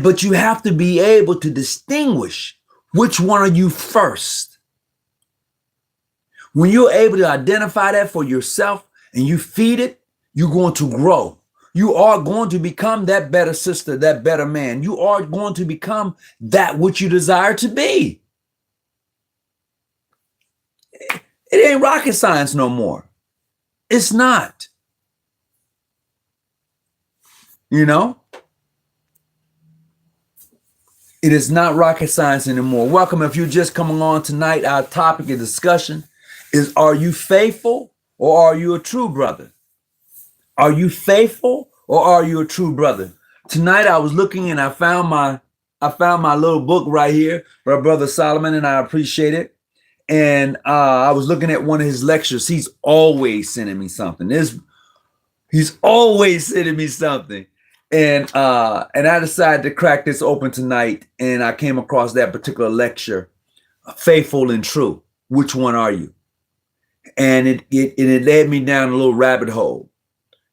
But you have to be able to distinguish which one are you first. When you're able to identify that for yourself and you feed it, you're going to grow. You are going to become that better sister, that better man. You are going to become that which you desire to be. It ain't rocket science no more. It's not. You know? It is not rocket science anymore. Welcome. If you're just coming on tonight, our topic of discussion is, are you faithful or are you a true brother? Are you faithful or are you a true brother? Tonight I was looking and I found my little book right here by Brother Solomon, and I appreciate it. And I was looking at one of his lectures. He's always sending me something. He's always sending me something. And I decided to crack this open tonight, and I came across that particular lecture, Faithful and True. Which one are you? And it led me down a little rabbit hole,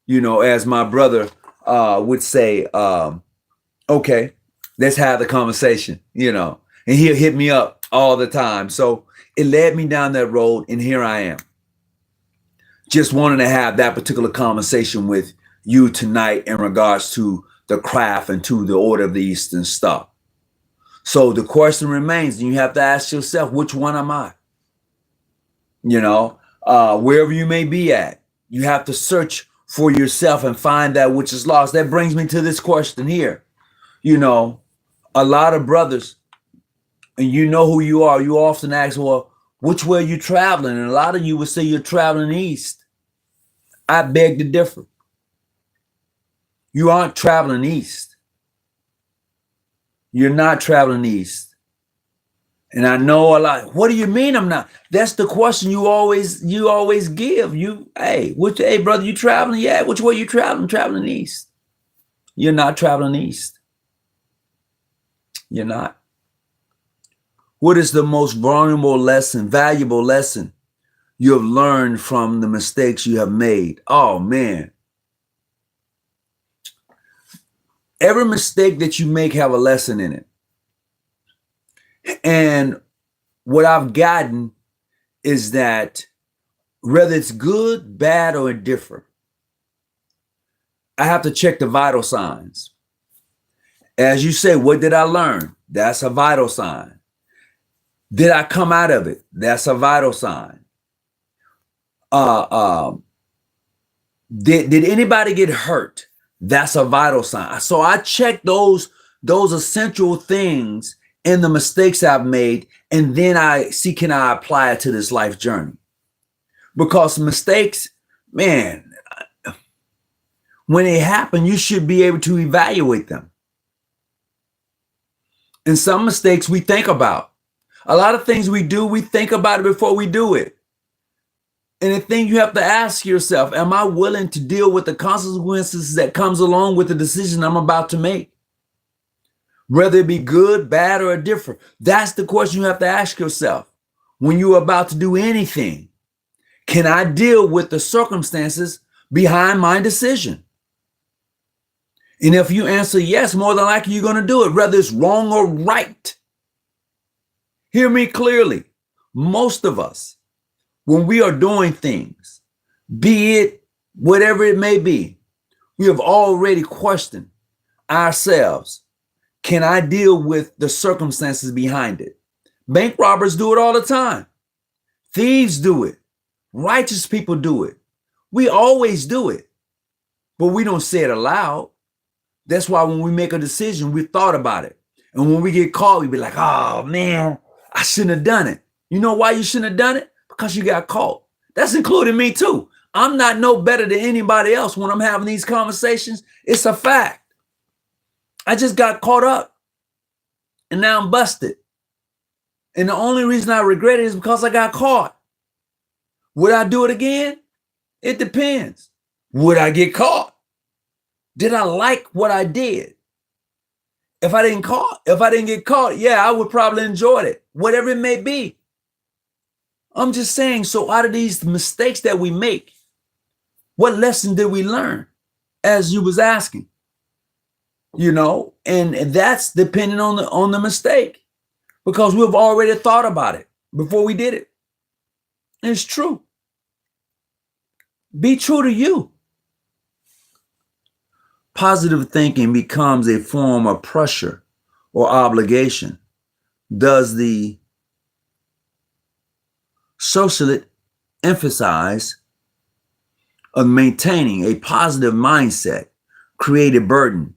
you know, as my brother would say, Okay, let's have the conversation, you know. And he'll hit me up all the time. So it led me down that road, and here I am. Just wanting to have that particular conversation with you tonight in regards to the craft and to the order of the Eastern Star. So the question remains, and you have to ask yourself, which one am I? You know, wherever you may be at, you have to search for yourself and find that which is lost. That brings me to this question here. You know, a lot of brothers, and you know who you are, you often ask, well, which way are you traveling? And a lot of you would say you're traveling east. I beg to differ. You aren't traveling east. You're not traveling east. And I know a lot. What do you mean I'm not? That's the question you always give. Hey, brother, you traveling? Yeah, which way you traveling? Traveling east. You're not traveling east. You're not. What is the most valuable lesson you have learned from the mistakes you have made? Oh, man. Every mistake that you make have a lesson in it. And what I've gotten is that whether it's good, bad, or indifferent, I have to check the vital signs. As you say, what did I learn? That's a vital sign. Did I come out of it? That's a vital sign. Did anybody get hurt? That's a vital sign. So I check those essential things in the mistakes I've made, and then I see, can I apply it to this life journey? Because mistakes, man, when they happen, you should be able to evaluate them. And some mistakes we think about. A lot of things we do, we think about it before we do it. And the thing you have to ask yourself, am I willing to deal with the consequences that comes along with the decision I'm about to make? Whether it be good, bad, or indifferent. That's the question you have to ask yourself when you're about to do anything. Can I deal with the circumstances behind my decision? And if you answer yes, more than likely you're going to do it, whether it's wrong or right. Hear me clearly. Most of us, when we are doing things, be it whatever it may be, we have already questioned ourselves. Can I deal with the circumstances behind it? Bank robbers do it all the time. Thieves do it. Righteous people do it. We always do it, but we don't say it aloud. That's why when we make a decision, we thought about it. And when we get caught, we be like, oh man, I shouldn't have done it. You know why you shouldn't have done it? Because you got caught. That's including me too. I'm not no better than anybody else when I'm having these conversations. It's a fact. I just got caught up and now I'm busted. And the only reason I regret it is because I got caught. Would I do it again? It depends. Would I get caught? Did I like what I did? If I didn't get caught, yeah, I would probably enjoy it, whatever it may be. I'm just saying, so out of these mistakes that we make, what lesson did we learn? As you was asking, you know, and that's depending on the mistake, because we've already thought about it before we did it. And it's true. Be true to you. Positive thinking becomes a form of pressure or obligation. Does the socialist emphasize of maintaining a positive mindset create a burden,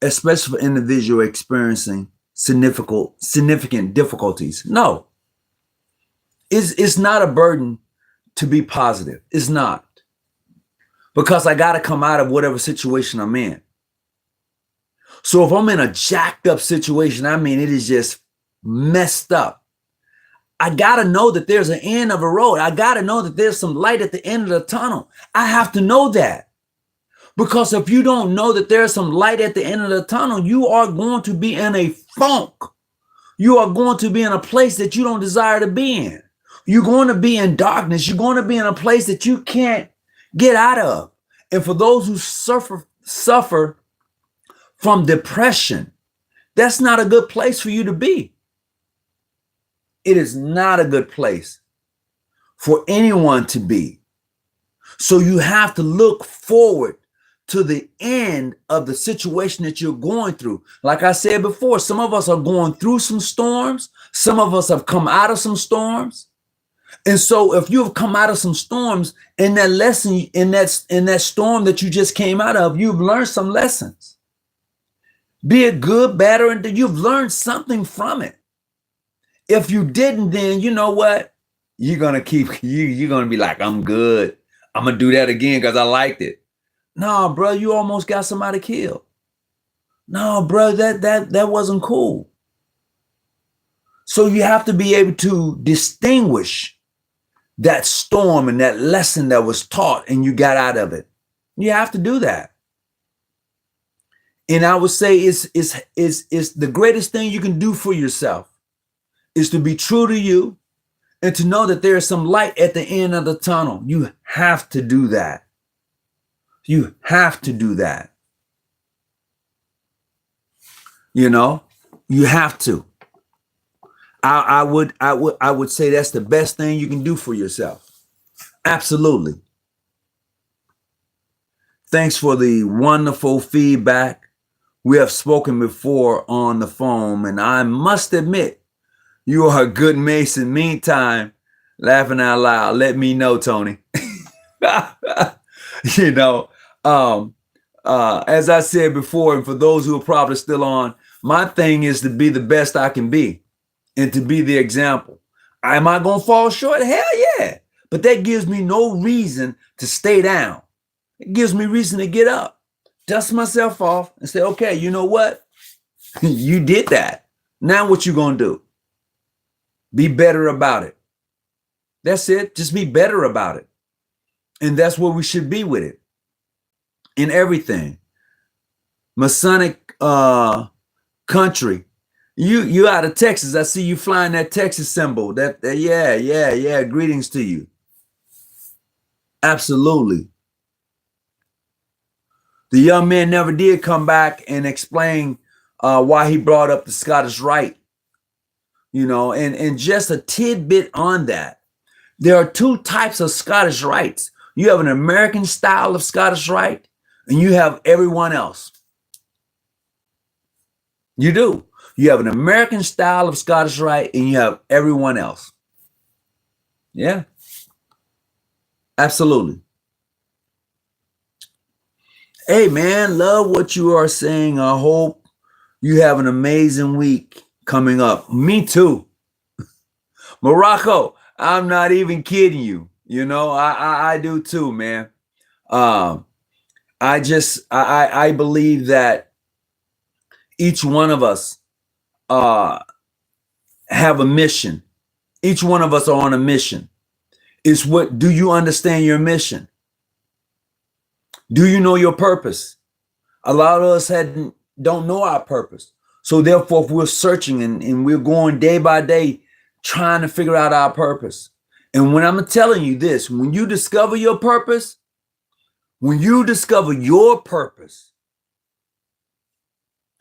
especially for individuals experiencing significant difficulties? No, it's not a burden to be positive. It's not. Because I got to come out of whatever situation I'm in. So if I'm in a jacked up situation, I mean, it is just messed up. I got to know that there's an end of a road. I got to know that there's some light at the end of the tunnel. I have to know that. Because if you don't know that there's some light at the end of the tunnel, you are going to be in a funk. You are going to be in a place that you don't desire to be in. You're going to be in darkness. You're going to be in a place that you can't get out of. And for those who suffer from depression. That's not a good place for you to be. It is not a good place for anyone to be. So you have to look forward to the end of the situation that you're going through. Like I said before, some of us are going through some storms. Some of us have come out of some storms. And so if you've come out of some storms, in that lesson, in that storm that you just came out of, you've learned some lessons. Be it good, bad, or you've learned something from it. If you didn't, then you know what? You're gonna be like, I'm good. I'm gonna do that again because I liked it. No, bro, you almost got somebody killed. No, bro, that wasn't cool. So you have to be able to distinguish that storm and that lesson that was taught and you got out of it. You have to do that. And I would say it's the greatest thing you can do for yourself is to be true to you and to know that there is some light at the end of the tunnel. You have to do that. You have to do that. You know, you have to. I would say that's the best thing you can do for yourself. Absolutely. Thanks for the wonderful feedback. We have spoken before on the phone, and I must admit, you are a good Mason. Meantime, laughing out loud, let me know, Tony. You know, as I said before, and for those who are probably still on, my thing is to be the best I can be and to be the example. Am I going to fall short? Hell yeah. But that gives me no reason to stay down. It gives me reason to get up, dust myself off and say, okay, you know what? You did that. Now what you going to do? Be better about it. That's it. Just be better about it. And that's where we should be with it. In everything. Masonic country. You out of Texas. I see you flying that Texas symbol. Yeah. Greetings to you. Absolutely. The young man never did come back and explain why he brought up the Scottish Rite. You know, and just a tidbit on that. There are two types of Scottish Rites. You have an American style of Scottish Rite, and you have everyone else. You do. You have an American style of Scottish Rite, and you have everyone else. Yeah. Absolutely. Hey, man, love what you are saying. I hope you have an amazing week coming up. Me too. Morocco, I'm not even kidding you. You know, I do too, man. I believe that each one of us have a mission. Each one of us are on a mission. Do you understand your mission? Do you know your purpose? A lot of us don't know our purpose. So therefore, if we're searching and we're going day by day, trying to figure out our purpose. And when I'm telling you this, when you discover your purpose,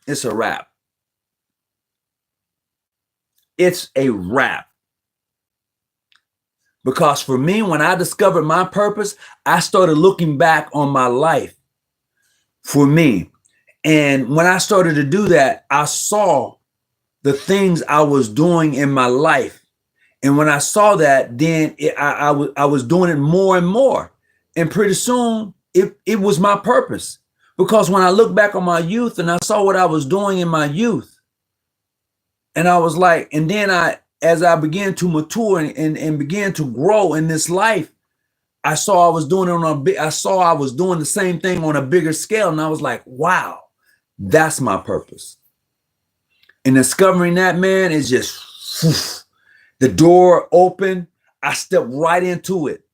it's a wrap. It's a wrap. Because for me, when I discovered my purpose, I started looking back on my life for me. And when I started to do that, I saw the things I was doing in my life. And when I saw that, then I was doing it more and more. And pretty soon, it was my purpose. Because when I look back on my youth and I saw what I was doing in my youth, and I was like, and then as I began to mature and began to grow in this life, I saw I was doing the same thing on a bigger scale. And I was like, wow, that's my purpose. And discovering that, man, is just the door open. I stepped right into it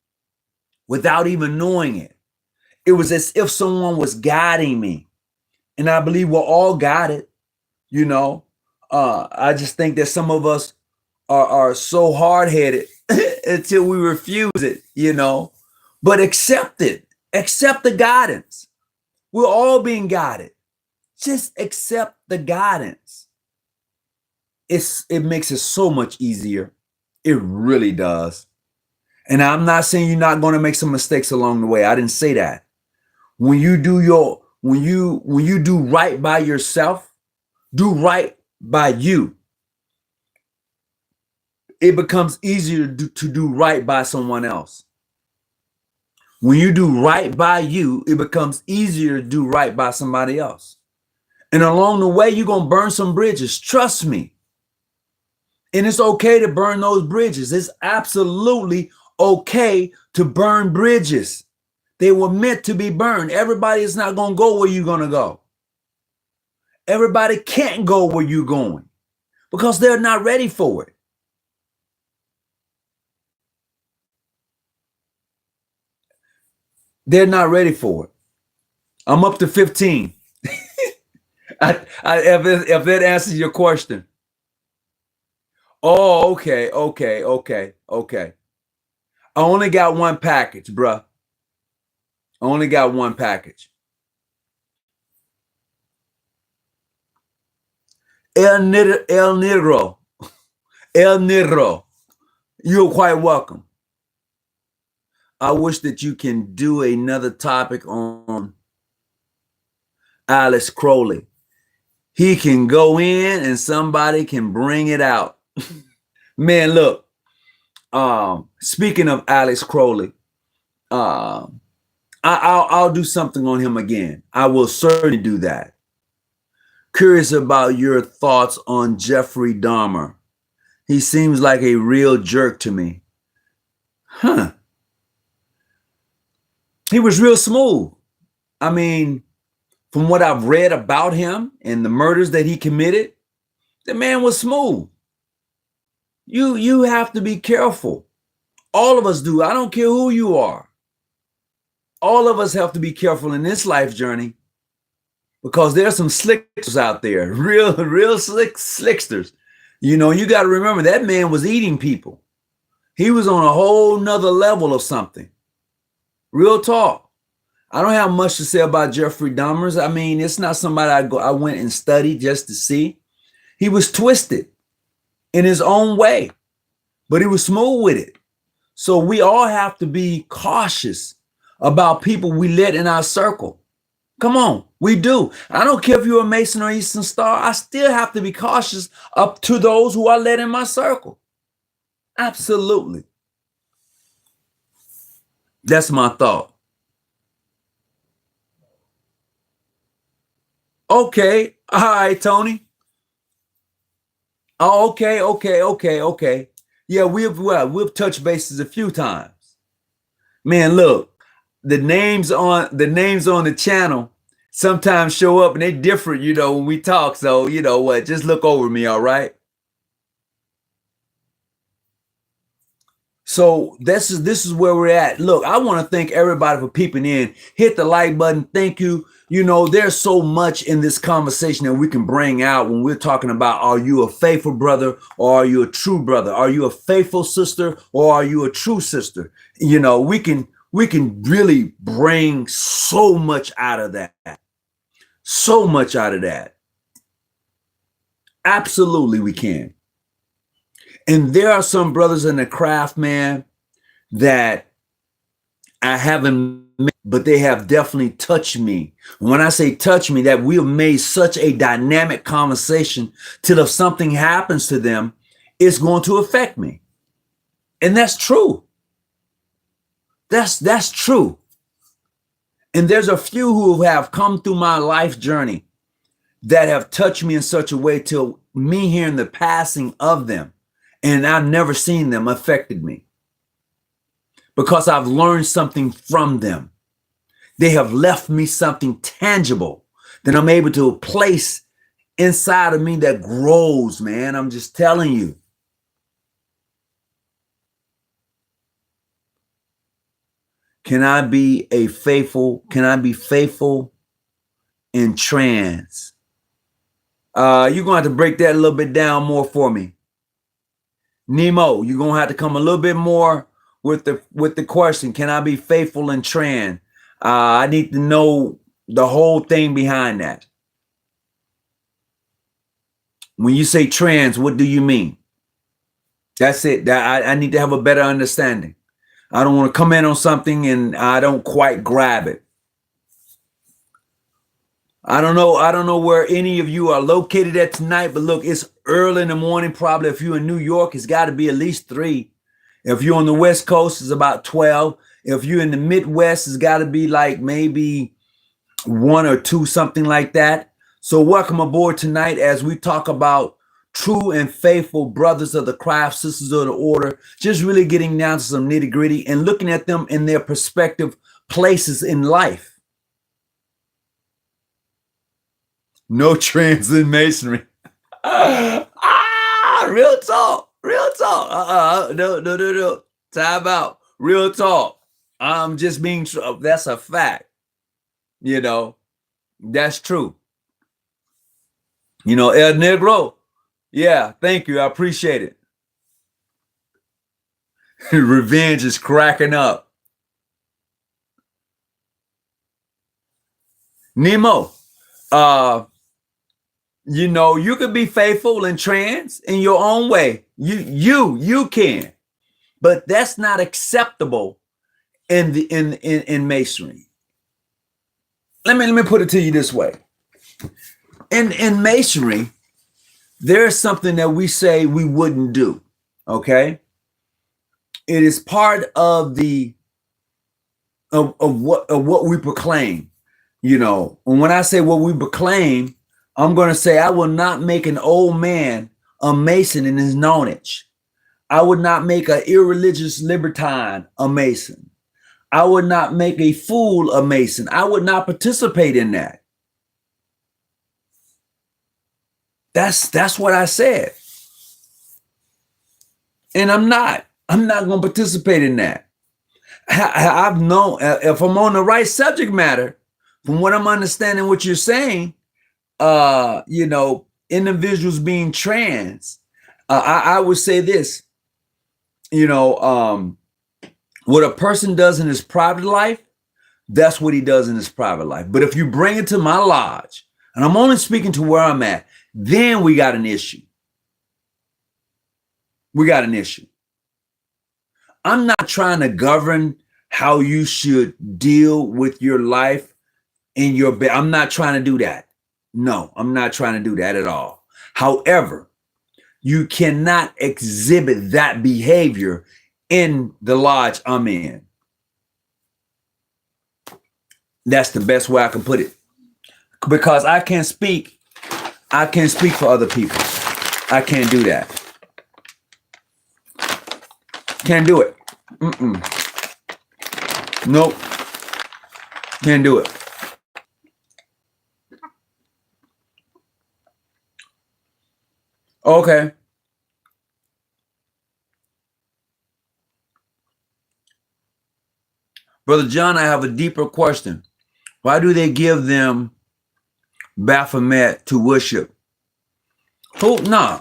without even knowing it. It was as if someone was guiding me. And I believe we're all guided, you know. I just think that some of us are so hard-headed until we refuse it, you know. But accept it. Accept the guidance. We're all being guided. Just accept the guidance. It makes it so much easier. It really does. And I'm not saying you're not going to make some mistakes along the way. I didn't say that. When you do right by yourself, do right by you, it becomes easier to do right by someone else. When you do right by you, it becomes easier to do right by somebody else. And along the way, you're going to burn some bridges. Trust me. And it's okay to burn those bridges. It's absolutely okay to burn bridges. They were meant to be burned. Everybody is not going to go where you're going to go. Everybody can't go where you're going because they're not ready for it. They're not ready for it. I'm up to 15. If that answers your question. Oh, okay. I only got one package, bruh. I only got one package. El Negro. You're quite welcome. I wish that you can do another topic on Alex Crowley. He can go in and somebody can bring it out. Man, look, speaking of Alex Crowley, I'll do something on him again. I will certainly do that. Curious about your thoughts on Jeffrey Dahmer. He seems like a real jerk to me. Huh. He was real smooth. I mean, from what I've read about him and the murders that he committed, the man was smooth. You have to be careful. All of us do. I don't care who you are. All of us have to be careful in this life journey because there's some slicksters out there, real slicksters. You know, you got to remember that man was eating people. He was on a whole nother level of something. Real talk. I don't have much to say about Jeffrey Dahmer. I mean, it's not somebody I went and studied just to see. He was twisted in his own way, but he was smooth with it. So we all have to be cautious about people we let in our circle. Come on, we do. I don't care if you're a Mason or Eastern Star. I still have to be cautious up to those who I let in my circle. Absolutely. That's my thought. Okay. All right, Tony. Oh, okay. Yeah, we've touched bases a few times. Man, look, the names on the channel sometimes show up and they're different, you know, when we talk. So, you know what, just look over me, all right? So this is where we're at. Look, I want to thank everybody for peeping in. Hit the like button. Thank you. You know, there's so much in this conversation that we can bring out when we're talking about, are you a faithful brother or are you a true brother? Are you a faithful sister or are you a true sister? You know, we can really bring so much out of that. So much out of that. Absolutely, we can. And there are some brothers in the craft, man, that I haven't met, but they have definitely touched me. When I say touch me, that we have made such a dynamic conversation till if something happens to them, it's going to affect me. And that's true. That's true. And there's a few who have come through my life journey that have touched me in such a way till me hearing the passing of them, and I've never seen them, affected me because I've learned something from them. They have left me something tangible that I'm able to place inside of me that grows, man. I'm just telling you. Can I be faithful in trans? You're going to have to break that a little bit down more for me. Nemo, you're going to have to come a little bit more with the question. Can I be faithful in trans? I need to know the whole thing behind that. When you say trans, what do you mean? That's it. I need to have a better understanding. I don't want to come in on something and I don't quite grab it. I don't know where any of you are located at tonight, but look, it's early in the morning. Probably if you're in New York, it's got to be at least 3. If you're on the West Coast, it's about 12. If you're in the Midwest, it's got to be like maybe 1 or 2, something like that. So welcome aboard tonight as we talk about true and faithful brothers of the craft, sisters of the order, just really getting down to some nitty gritty and looking at them in their prospective places in life. No trans in masonry. Real talk. No. Time out. Real talk. I'm just being true. That's a fact. You know, that's true. You know, El Negro. Yeah, thank you. I appreciate it. Revenge is cracking up. Nemo, you know, you could be faithful and trans in your own way. You can, but that's not acceptable in masonry. Let me put it to you this way. In masonry, there's something that we say we wouldn't do. Okay, it is part of what we proclaim. You know, and when I say what we proclaim, I'm going to say I will not make an old man a Mason in his nonage. I would not make an irreligious libertine a Mason. I would not make a fool a Mason. I would not participate in that. That's what I said. And I'm not going to participate in that. I've known, if I'm on the right subject matter, from what I'm understanding what you're saying, you know, individuals being trans, I would say this, you know, what a person does in his private life, that's what he does in his private life. But if you bring it to my lodge, and I'm only speaking to where I'm at, then we got an issue. We got an issue. I'm not trying to govern how you should deal with your life in your bed. I'm not trying to do that. No, I'm not trying to do that at all. However, you cannot exhibit that behavior in the lodge I'm in. That's the best way I can put it. Because I can't speak for other people. I can't do that. Can't do it. Nope. Can't do it. Okay. Brother John, I have a deeper question. Why do they give them Baphomet to worship? Who? No.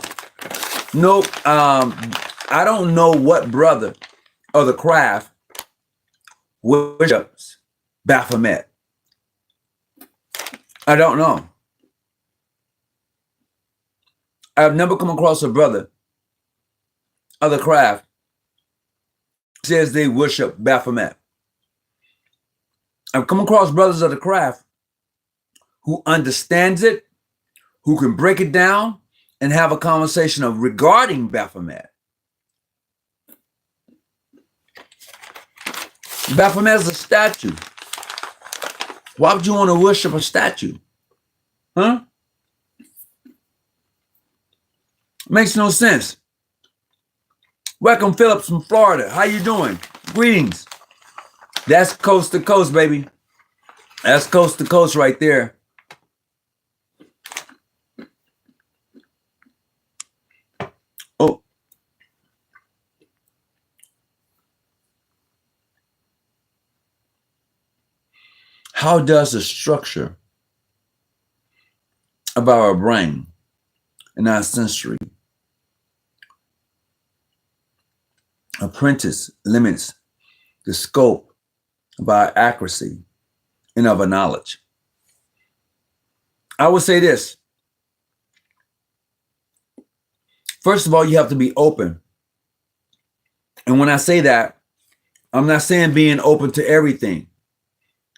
Nope. I don't know what brother of the craft worships Baphomet. I don't know. I've never come across a brother of the craft who says they worship Baphomet. I've come across brothers of the craft who understands it, who can break it down and have a conversation of regarding Baphomet. Baphomet is a statue. Why would you want to worship a statue? Huh? Makes no sense. Welcome, Phillips from Florida. How you doing? Greetings. That's coast to coast, baby. That's coast to coast right there. Oh. How does the structure of our brain and our sensory apprentice limits the scope of our accuracy and of our knowledge? I would say this. First of all, you have to be open. And when I say that, I'm not saying being open to everything.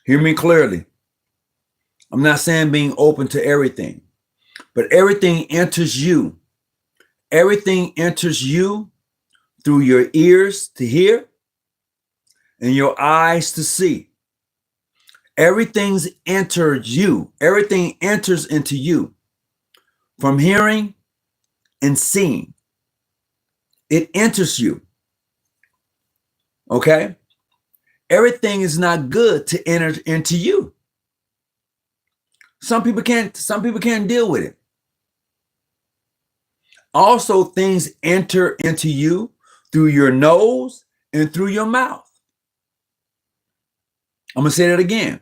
Hear me clearly. I'm not saying being open to everything, but everything enters you. Everything enters you through your ears to hear and your eyes to see. Everything's entered you. Everything enters into you from hearing and seeing. It enters you. Okay? Everything is not good to enter into you. Some people can't deal with it. Also, things enter into you through your nose and through your mouth. I'm going to say that again.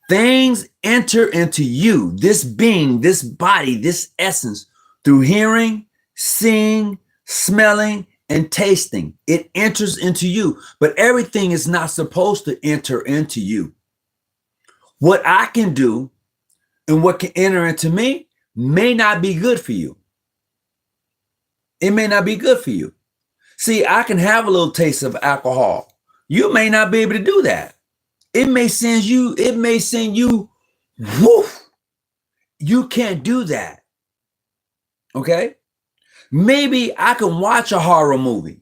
Things enter into you, this being, this body, this essence, through hearing, seeing, smelling, and tasting. It enters into you, but everything is not supposed to enter into you. What I can do and what can enter into me may not be good for you. It may not be good for you. See, I can have a little taste of alcohol. You may not be able to do that. It may send you, woof. You can't do that. Okay? Maybe I can watch a horror movie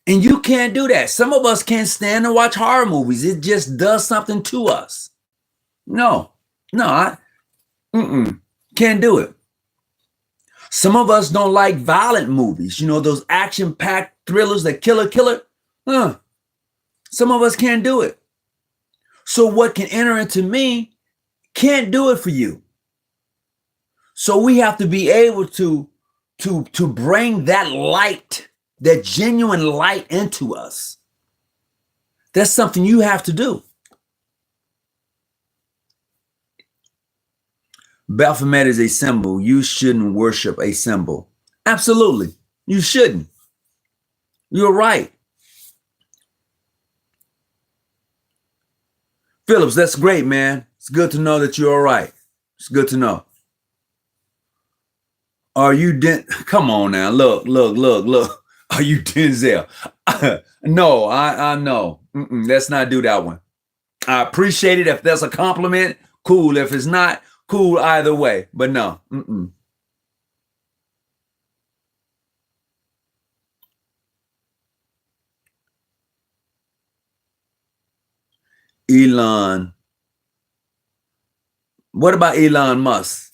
and you can't do that. Some of us can't stand to watch horror movies. It just does something to us. I can't do it. Some of us don't like violent movies. You know, those action-packed thrillers that killer. Some of us can't do it. So what can enter into me can't do it for you. So we have to be able to bring that light, that genuine light into us. That's something you have to do. Baphomet is a symbol. You shouldn't worship a symbol. Absolutely. You shouldn't. You're right. Phillips, that's great, man. It's good to know that you're all right. It's good to know. Are you Come on now. Look. Are you Denzel? No, I know. Let's not do that one. I appreciate it. If that's a compliment, cool. If it's not, cool either way. But no. Elon. What about Elon Musk?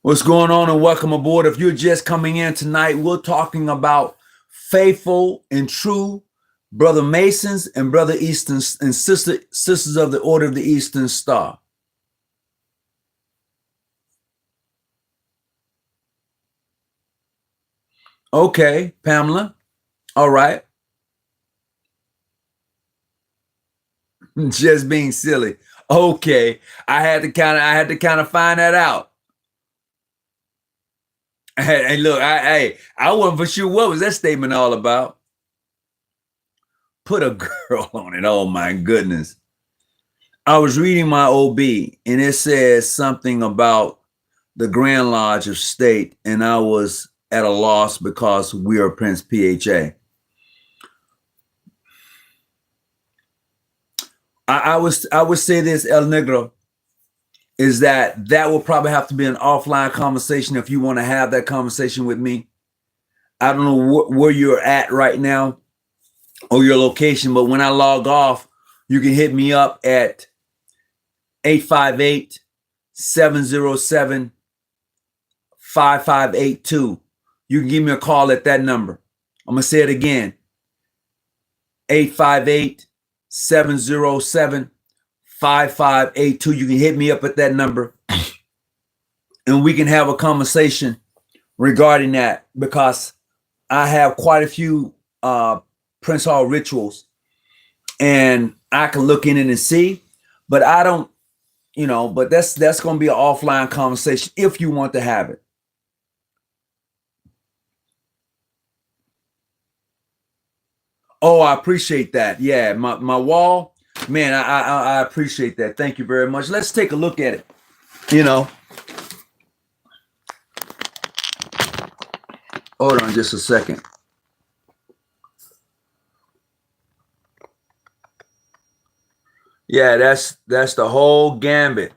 What's going on, and welcome aboard. If you're just coming in tonight, we're talking about faithful and true brother Masons and brother Eastern and sisters of the Order of the Eastern Star. Okay, Pamela. All right. Just being silly. Okay, I had to kind of find that out. Hey, look, I wasn't for sure what was that statement all about. Put a girl on it. Oh my goodness. I was reading my OB and it says something about the Grand Lodge of State, and I was at a loss because we are Prince PHA. I would say this, El Negro, is that will probably have to be an offline conversation if you want to have that conversation with me. I don't know where you're at right now or your location, but when I log off, you can hit me up at 858-707-5582. You can give me a call at that number. I'm going to say it again. 858-707-5582. You can hit me up at that number and we can have a conversation regarding that, because I have quite a few Prince Hall rituals and I can look in it and see, but I don't, but that's going to be an offline conversation if you want to have it. Oh, I appreciate that. Yeah, my wall, man, I appreciate that. Thank you very much. Let's take a look at it. Hold on just a second. Yeah, that's the whole gambit.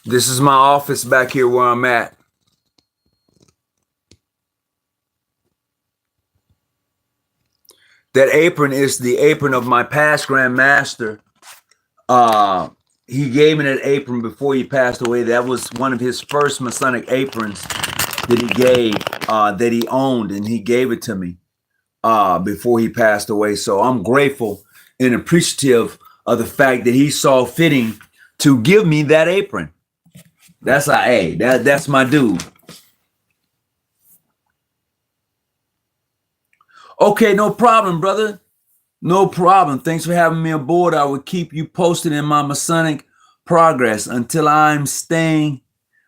This is my office back here where I'm at. That apron is the apron of my past Grand Master. He gave me that apron before he passed away. That was one of his first Masonic aprons that he gave, that he owned, and he gave it to me before he passed away. So I'm grateful and appreciative of the fact that he saw fitting to give me that apron. That's that's my dude. Okay, no problem, brother. No problem. Thanks for having me aboard. I will keep you posted in my Masonic progress until I'm staying.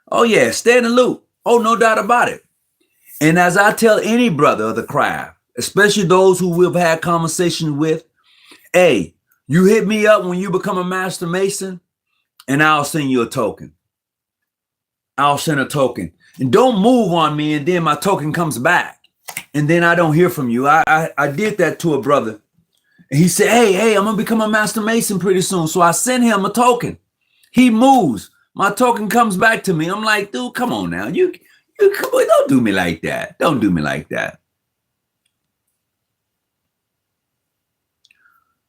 Oh yeah, stay in the loop. Oh, no doubt about it. And as I tell any brother of the craft, especially those who we've had conversations with, hey, you hit me up when you become a Master Mason, and I'll send you a token. I'll send a token. And don't move on me, and then my token comes back, and then I don't hear from you. I did that to a brother. And he said, hey, I'm going to become a Master Mason pretty soon. So I sent him a token. He moves. My token comes back to me. I'm like, dude, come on now. You don't do me like that. Don't do me like that.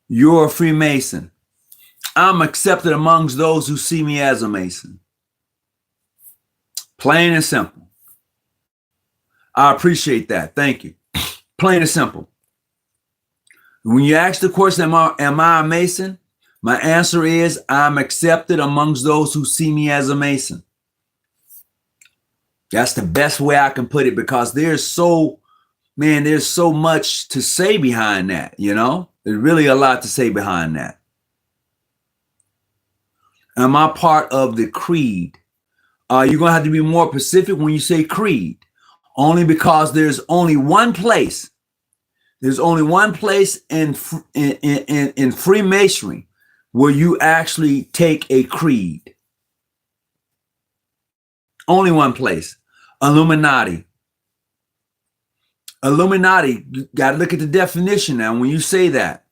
You're a Freemason. I'm accepted amongst those who see me as a Mason. Plain and simple. I appreciate that. Thank you. Plain and simple. When you ask the question, am I a Mason? My answer is I'm accepted amongst those who see me as a Mason. That's the best way I can put it, because there's so much to say behind that, you know? There's really a lot to say behind that. Am I part of the creed? You're going to have to be more specific when you say creed, only because there's only one place. There's only one place in Freemasonry where you actually take a creed. Only one place. Illuminati. Illuminati, you got to look at the definition now. When you say that,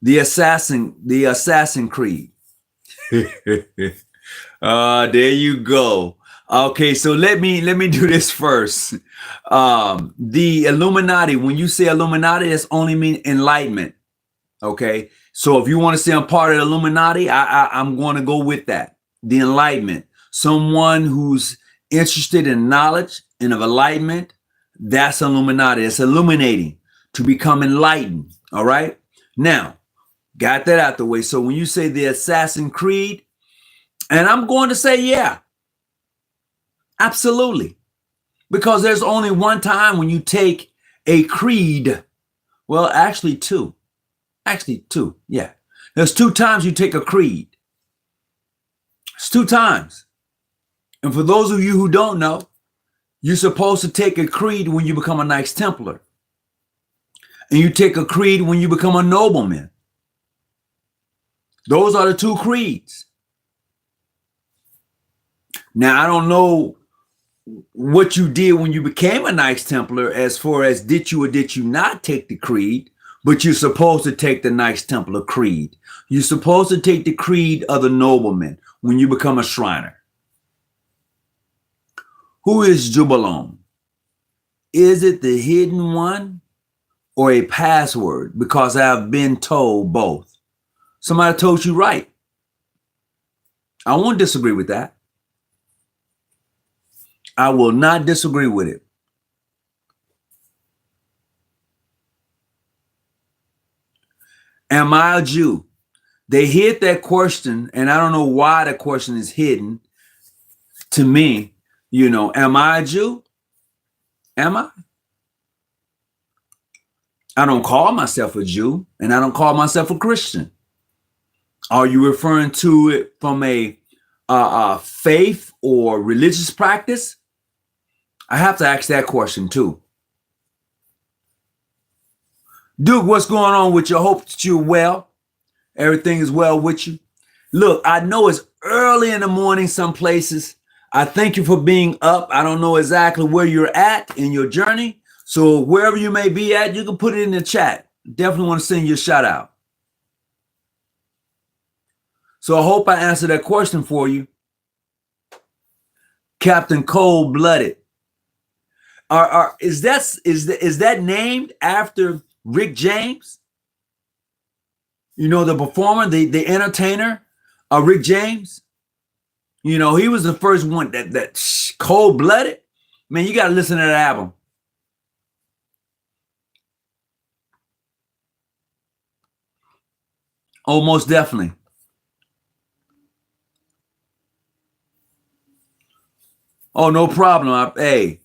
the assassin creed. There you go. Okay, so let me do this first. The Illuminati, when you say Illuminati, that's only mean enlightenment. Okay, so if you want to say I'm part of the Illuminati, I'm going to go with that. The enlightenment, someone who's interested in knowledge and of enlightenment, that's Illuminati. It's illuminating, to become enlightened. All right, now got that out the way. So when you say the Assassin Creed, and I'm going to say, yeah, absolutely. Because there's only one time when you take a creed. Well, actually two. Yeah. There's two times you take a creed. It's two times. And for those of you who don't know, you're supposed to take a creed when you become a Knights Templar. And you take a creed when you become a nobleman. Those are the two creeds. Now, I don't know what you did when you became a Knights Templar as far as did you or did you not take the creed, but you're supposed to take the Knights Templar creed. You're supposed to take the creed of the nobleman when you become a Shriner. Who is Jubalon? Is it the hidden one or a password? Because I've been told both. Somebody told you right. I won't disagree with that. I will not disagree with it. Am I a Jew? They hid that question, and I don't know why the question is hidden to me. You know, am I a Jew? Am I? I don't call myself a Jew, and I don't call myself a Christian. Are you referring to it from a faith or religious practice? I have to ask that question too. Duke, what's going on with you? I hope that you're well. Everything is well with you. Look, I know it's early in the morning some places. I thank you for being up. I don't know exactly where you're at in your journey. So wherever you may be at, you can put it in the chat. Definitely want to send you a shout out. So I hope I answered that question for you. Captain Cold Blooded. Is that named after Rick James? You know, the performer, the entertainer, Rick James. You know, he was the first one that Cold Blooded. Man, you got to listen to that album. Oh, most definitely. Oh, no problem. Hey,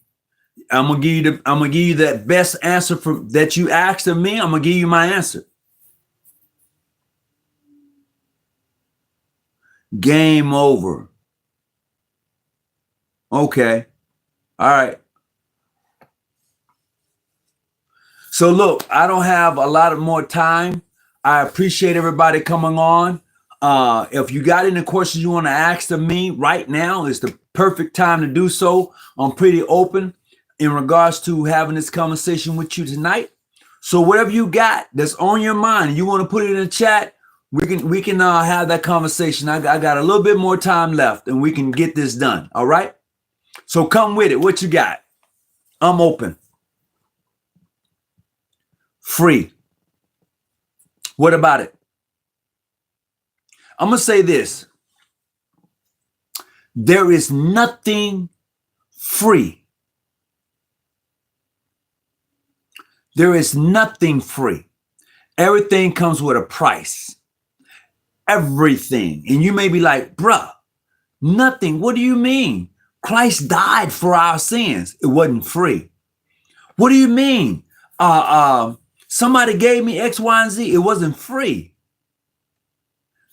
I'm gonna give you that best answer from that you asked of me. I'm gonna give you my answer. Game over. Okay. All right. So look, I don't have a lot of more time. I appreciate everybody coming on. If you got any questions you want to ask of me right now, is the perfect time to do so. I'm pretty open in regards to having this conversation with you tonight. So whatever you got that's on your mind, and you want to put it in the chat, we can have that conversation. I got a little bit more time left, and we can get this done. All right. So come with it. What you got? I'm open. Free. What about it? I'm going to say this. There is nothing free. There is nothing free. Everything comes with a price. Everything. And you may be like, bruh, nothing. What do you mean? Christ died for our sins. It wasn't free. What do you mean? Somebody gave me X, Y, and Z. It wasn't free.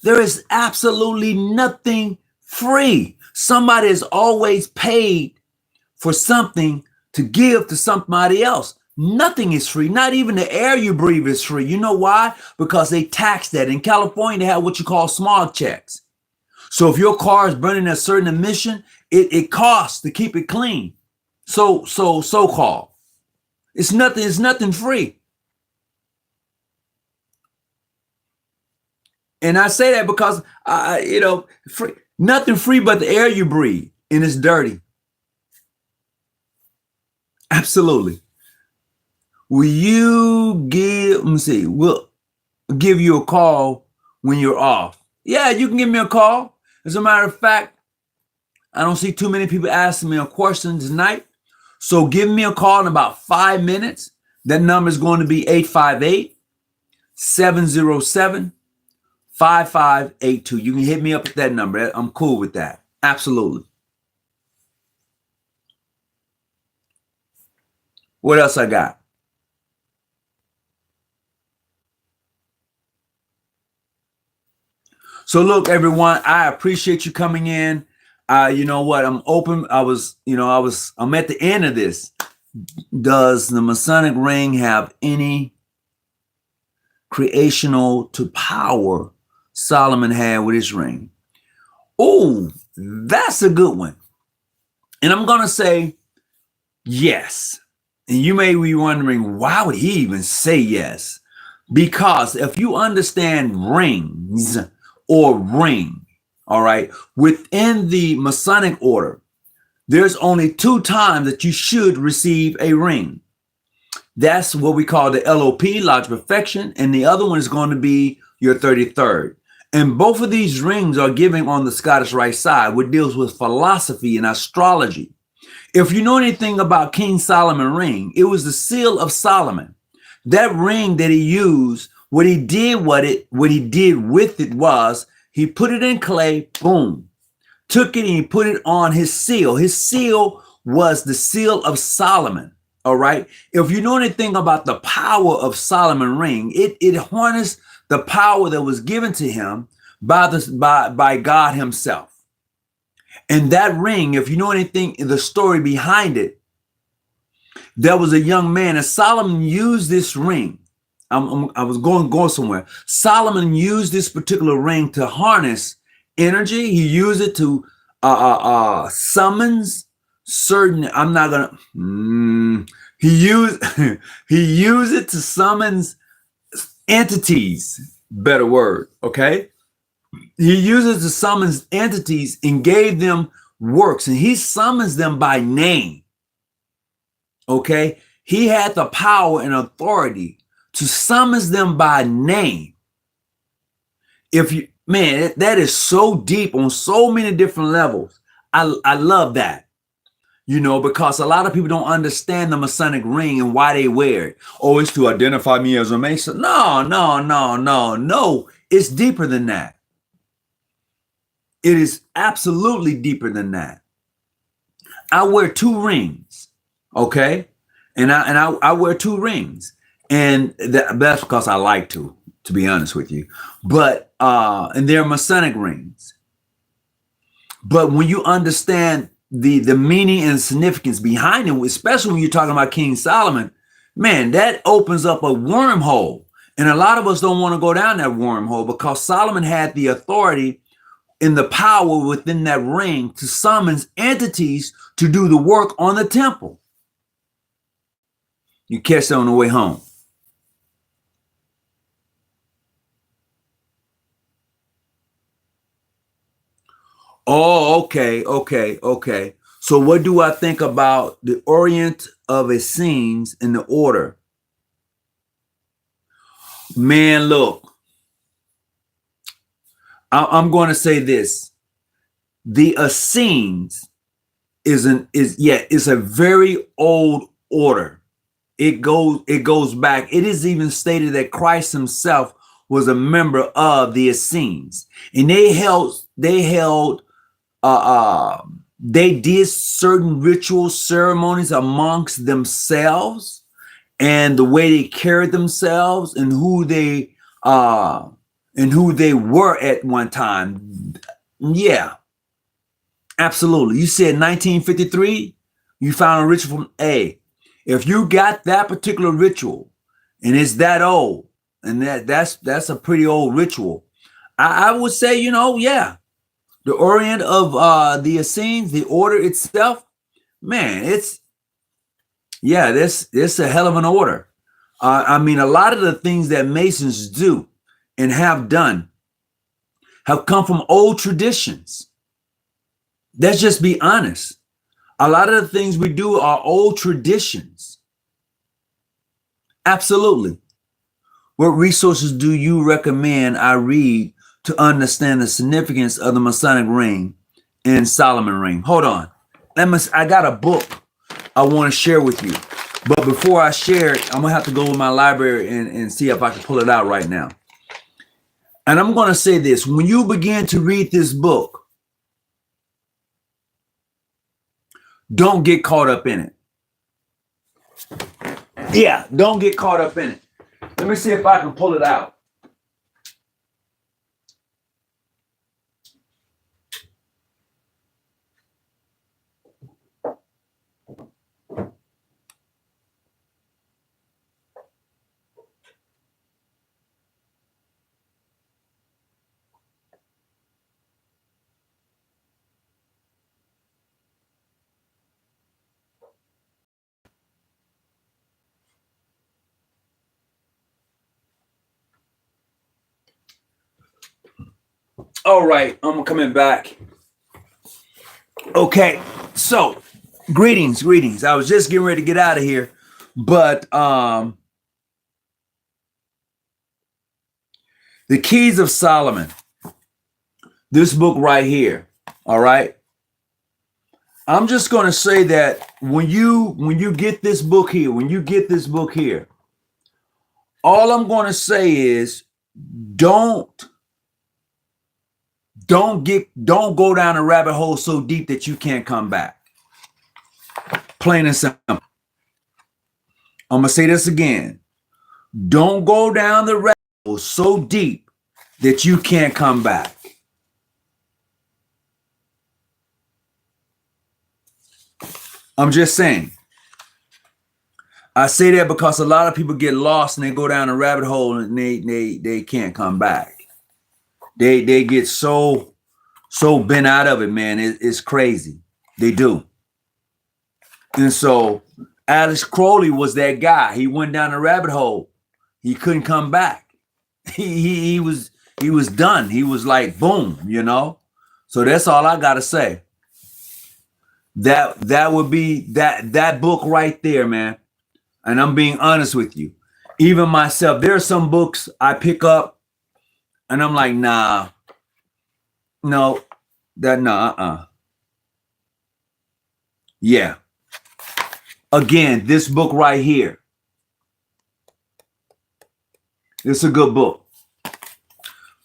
There is absolutely nothing free. Somebody has always paid for something to give to somebody else. Nothing is free. Not even the air you breathe is free. You know why? Because they tax that. In California, they have what you call smog checks. So if your car is burning a certain emission, it costs to keep it clean. So-called. It's nothing free. And I say that because, free, nothing free but the air you breathe, and it's dirty. Absolutely. Will you give, let me see, we'll give you a call when you're off. Yeah, you can give me a call. As a matter of fact, I don't see too many people asking me a question tonight. So give me a call in about 5 minutes. That number is going to be 858-707-5582. You can hit me up at that number. I'm cool with that. Absolutely. What else I got? So look, everyone, I appreciate you coming in. You know what? I'm open. I'm at the end of this. Does the Masonic ring have any creational to power Solomon had with his ring? Oh, that's a good one. And I'm going to say yes. And you may be wondering, why would he even say yes? Because if you understand rings or ring, all right, within the Masonic order, there's only 2 times that you should receive a ring. That's what we call the LOP, Lodge of Perfection, and the other one is going to be your 33rd. And both of these rings are given on the Scottish Rite side, which deals with philosophy and astrology. If you know anything about King Solomon ring, it was the seal of Solomon. That ring that he used, what he did with it was he put it in clay, boom, took it and he put it on his seal. His seal was the seal of Solomon. All right. If you know anything about the power of Solomon ring, it harnessed the power that was given to him by God himself. And that ring, if you know anything, the story behind it, there was a young man, and Solomon used this ring. I was going somewhere. Solomon used this particular ring to harness energy. He used it to summons certain, I'm not gonna, he used he used it to summons entities, better word, okay? He uses to summons entities and gave them works, and he summons them by name, okay? He had the power and authority to summons them by name. If you, man, that is so deep on so many different levels. I love that. You know, because a lot of people don't understand the Masonic ring and why they wear it. Oh, it's to identify me as a Mason. No, no, no, no, no. It's deeper than that. It is absolutely deeper than that. I wear 2 rings, okay? And I wear 2 rings. And that's because I like to be honest with you. But, and they're Masonic rings. But when you understand the meaning and significance behind it, especially when you're talking about King Solomon, man, that opens up a wormhole. And a lot of us don't want to go down that wormhole because Solomon had the authority and the power within that ring to summons entities to do the work on the temple. You catch that on the way home. Oh, okay. So what do I think about the orient of Essenes in the order? Man, look, I'm going to say this. The Essenes is a very old order. It goes back. It is even stated that Christ himself was a member of the Essenes, and they did certain ritual ceremonies amongst themselves and the way they carried themselves and who they were at one time. Yeah, absolutely. You said 1953, you found a ritual from A. If you got that particular ritual and it's that old, and that's a pretty old ritual, I would say, yeah. The orient of the Essenes, the order itself, man, it's a hell of an order. I mean, a lot of the things that Masons do and have done have come from old traditions. Let's just be honest. A lot of the things we do are old traditions. Absolutely. What resources do you recommend I read to understand the significance of the Masonic ring and Solomon ring? Hold on. I got a book I want to share with you. But before I share it, I'm going to have to go to my library and see if I can pull it out right now. And I'm going to say this. When you begin to read this book, don't get caught up in it. Yeah, don't get caught up in it. Let me see if I can pull it out. All right, I'm coming back. Okay, so greetings. I was just getting ready to get out of here, but The Keys of Solomon, this book right here. All right. I'm just going to say that when you get this book here, all I'm going to say is don't go down a rabbit hole so deep that you can't come back. Plain and simple. I'm going to say this again. Don't go down the rabbit hole so deep that you can't come back. I'm just saying. I say that because a lot of people get lost and they go down a rabbit hole and they can't come back. They get so so bent out of it, man. It's crazy. They do. And so Alex Crowley was that guy. He went down the rabbit hole. He couldn't come back. He was done. He was like, boom, you know. So that's all I gotta say. That would be that book right there, man. And I'm being honest with you. Even myself, there are some books I pick up and I'm like, nah, no, yeah. Again, this book right here. It's a good book.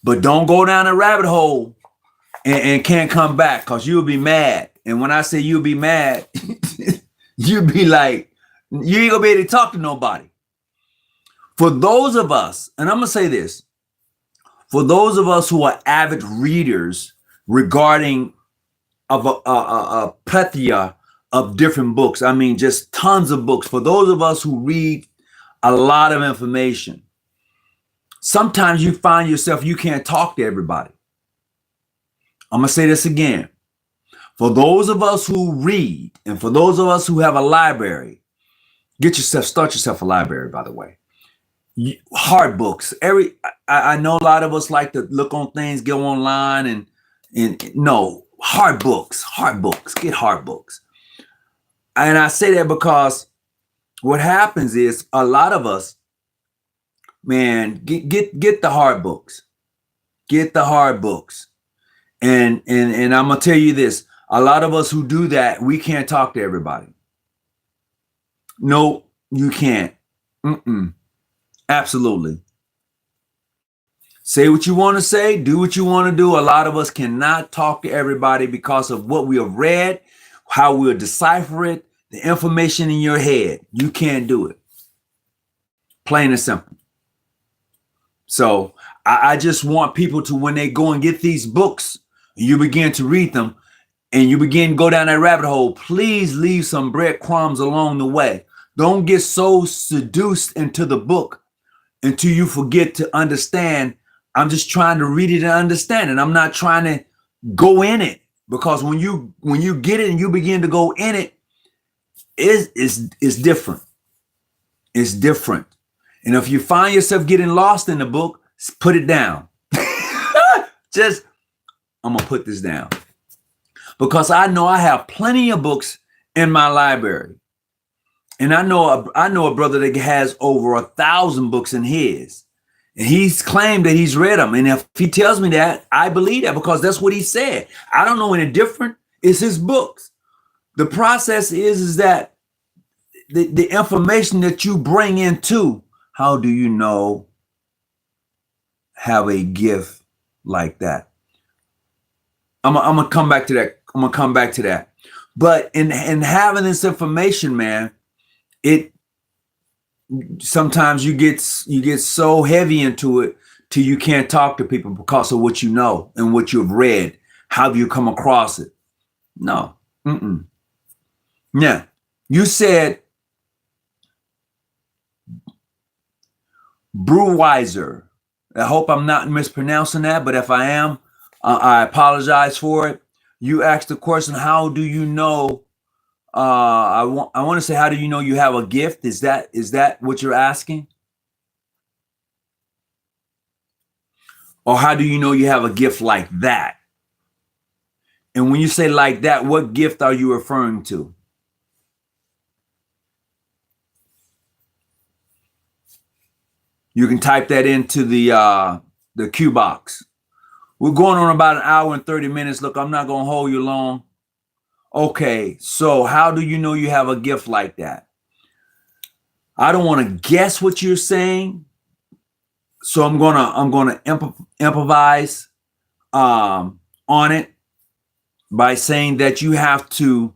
But don't go down a rabbit hole and can't come back, because you'll be mad. And when I say you'll be mad, you'll be like, you ain't gonna be able to talk to nobody. For those of us, and I'm gonna say this, for those of us who are avid readers regarding of a plethora of different books, I mean, just tons of books. For those of us who read a lot of information, sometimes you find yourself, you can't talk to everybody. I'm going to say this again. For those of us who read, and for those of us who have a library, start yourself a library, by the way. Hard books. I know a lot of us like to look on things, go online and no, hard books, get hard books. And I say that because what happens is a lot of us, man, get the hard books. Get the hard books. And I'm gonna tell you this, a lot of us who do that, we can't talk to everybody. No, you can't. Absolutely. Say what you want to say, do what you want to do. A lot of us cannot talk to everybody because of what we have read, how we'll decipher it, the information in your head. You can't do it. Plain and simple. So I just want people to, when they go and get these books, you begin to read them and you begin to go down that rabbit hole, please leave some breadcrumbs along the way. Don't get so seduced into the book until you forget to understand. I'm just trying to read it and understand it. I'm not trying to go in it, because when you get it and you begin to go in it, it's different. It's different. And if you find yourself getting lost in the book, put it down. I'm going to put this down, because I know I have plenty of books in my library. And I know a brother that has over 1,000 books in his, and he's claimed that he's read them. And if he tells me that, I believe that, because that's what he said. I don't know any different. It's his books. The process is that the information that you bring into, how do you know, have a gift like that? I'm gonna come back to that. But in having this information, man, it sometimes you get so heavy into it till you can't talk to people because of what you know and what you've read. How have you come across it? No. Yeah. You said Brewweiser. I hope I'm not mispronouncing that, but if I am, I apologize for it. You asked the question, how do you know? I want to say, how do you know you have a gift? Is that what you're asking? Or how do you know you have a gift like that? And when you say like that, what gift are you referring to? You can type that into the Q box. We're going on about 1 hour and 30 minutes. Look, I'm not going to hold you long. Okay, so how do you know you have a gift like that? I don't want to guess what you're saying, so I'm gonna improvise on it by saying that you have to.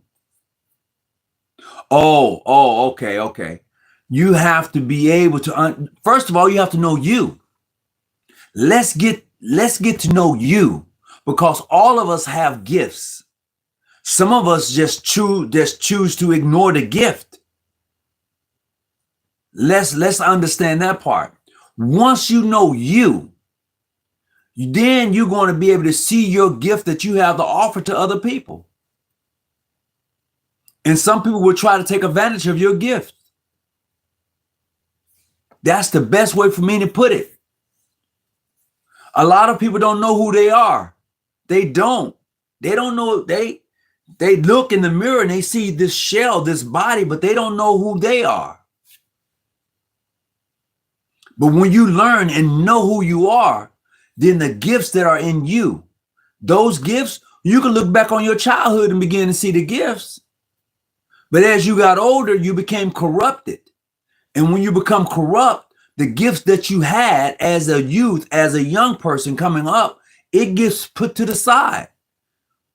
Okay. You have to be able to. First of all, you have to know you. Let's get to know you, because all of us have gifts. Some of us just choose to ignore the gift. Let's understand that part. Once you know you, then you're going to be able to see your gift that you have to offer to other people. And some people will try to take advantage of your gift. That's the best way for me to put it. A lot of people don't know who they are. They don't know. They look in the mirror and they see this shell, this body, but they don't know who they are. But when you learn and know who you are, then the gifts that are in you, those gifts, you can look back on your childhood and begin to see the gifts. But as you got older, you became corrupted. And when you become corrupt, the gifts that you had as a youth, as a young person coming up, it gets put to the side.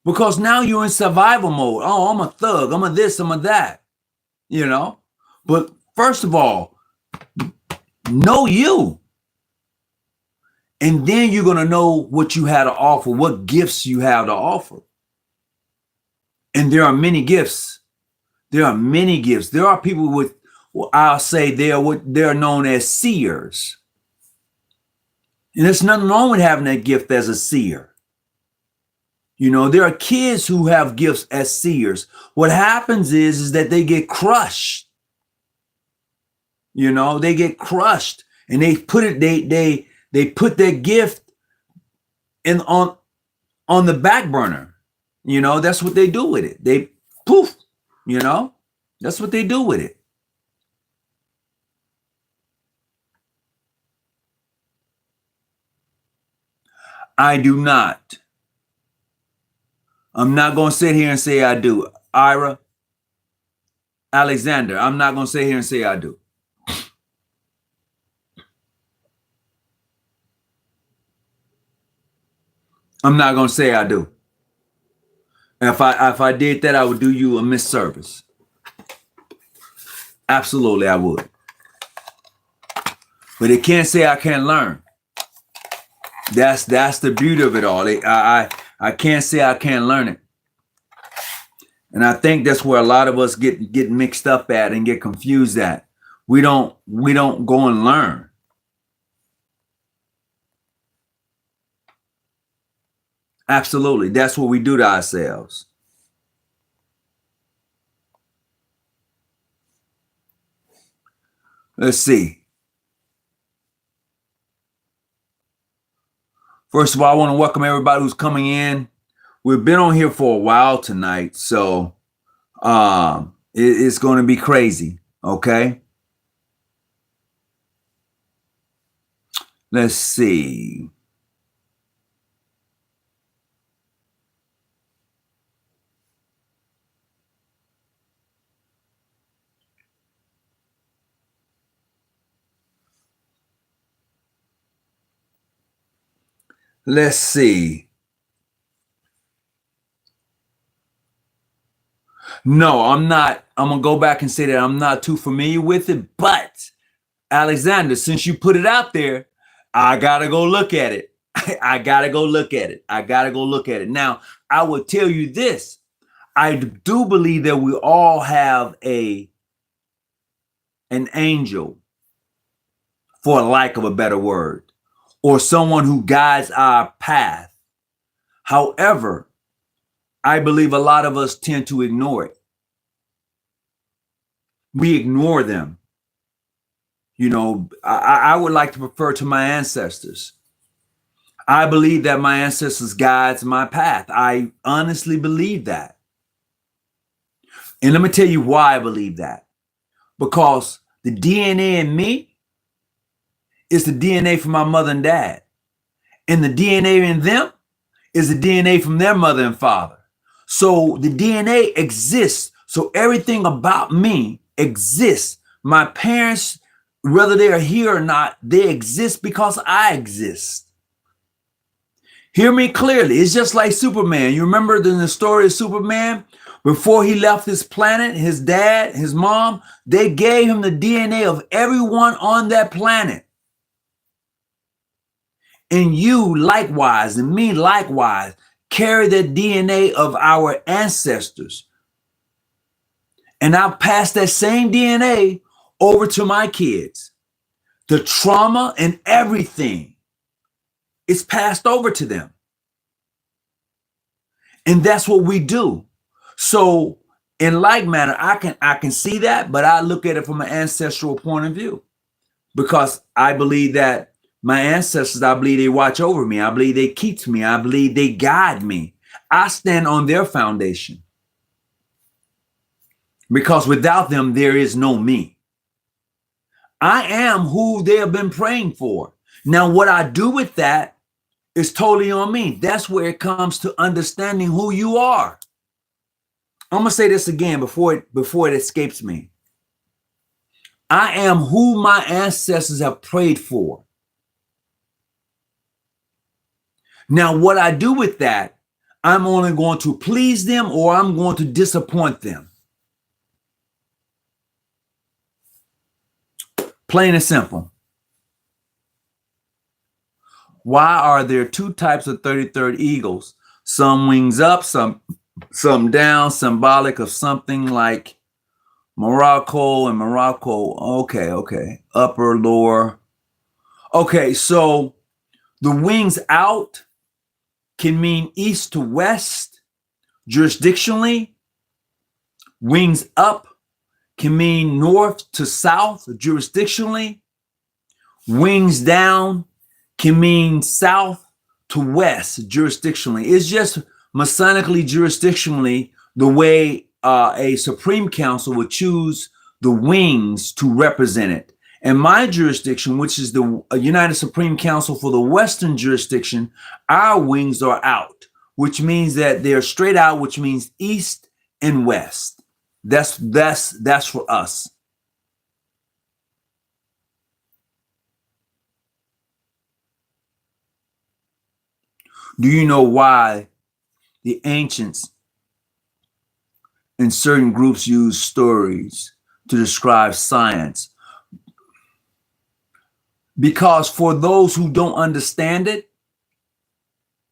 Because now you're in survival mode. Oh, I'm a thug. I'm a this, I'm a that. You know? But first of all, know you. And then you're going to know what you have to offer, what gifts you have to offer. And there are many gifts. There are many gifts. There are people with, well, I'll say they're known as seers. And there's nothing wrong with having that gift as a seer. You know, there are kids who have gifts as seers. What happens is that they get crushed. You know, they get crushed and they put it, they put their gift in on the back burner. You know, that's what they do with it. They poof, you know, that's what they do with it. I do not. I'm not going to sit here and say I do. Ira, Alexander, I'm not going to sit here and say I do. I'm not going to say I do. And if I did that, I would do you a misservice. Absolutely, I would. But it can't say I can't learn. That's the beauty of it all. I can't say I can't learn it. And I think that's where a lot of us get mixed up at and get confused at. We don't go and learn. Absolutely. That's what we do to ourselves. Let's see. First of all, I want to welcome everybody who's coming in. We've been on here for a while tonight, so it's going to be crazy, okay? Let's see. Let's see. No, I'm not. I'm going to go back and say that I'm not too familiar with it. But, Alexander, since you put it out there, I got to go look at it. I got to go look at it. I got to go look at it. Now, I will tell you this. I do believe that we all have an angel, for lack of a better word, or someone who guides our path. However, I believe a lot of us tend to ignore it. We ignore them. You know, I would like to refer to my ancestors. I believe that my ancestors guides my path. I honestly believe that. And let me tell you why I believe that. Because the DNA in me is the DNA from my mother and dad. And the DNA in them is the DNA from their mother and father. So the DNA exists. So everything about me exists. My parents, whether they are here or not, they exist because I exist. Hear me clearly. It's just like Superman. You remember in the story of Superman, before he left this planet, his dad, his mom, they gave him the DNA of everyone on that planet. And you likewise, and me likewise, carry the DNA of our ancestors. And I'll pass that same DNA over to my kids. The trauma and everything It's passed over to them. And that's what we do. So in like manner, I can see that, but I look at it from an ancestral point of view, because I believe that my ancestors, I believe they watch over me. I believe they keep me. I believe they guide me. I stand on their foundation, because without them, there is no me. I am who they have been praying for. Now, what I do with that is totally on me. That's where it comes to understanding who you are. I'm going to say this again before it escapes me. I am who my ancestors have prayed for. Now, what I do with that, I'm only going to please them or I'm going to disappoint them. Plain and simple. Why are there two types of 33rd eagles? Some wings up, some down, symbolic of something like Morocco and Morocco. Okay. Upper, lower. Okay, so the wings out can mean east to west jurisdictionally. Wings up can mean north to south jurisdictionally. Wings down can mean south to west jurisdictionally. It's just Masonically jurisdictionally the way a Supreme Council would choose the wings to represent it. In my jurisdiction, which is the United Supreme Council for the Western jurisdiction, our wings are out, which means that they're straight out, which means east and west. That's for us. Do you know why the ancients in certain groups use stories to describe science? Because for those who don't understand it,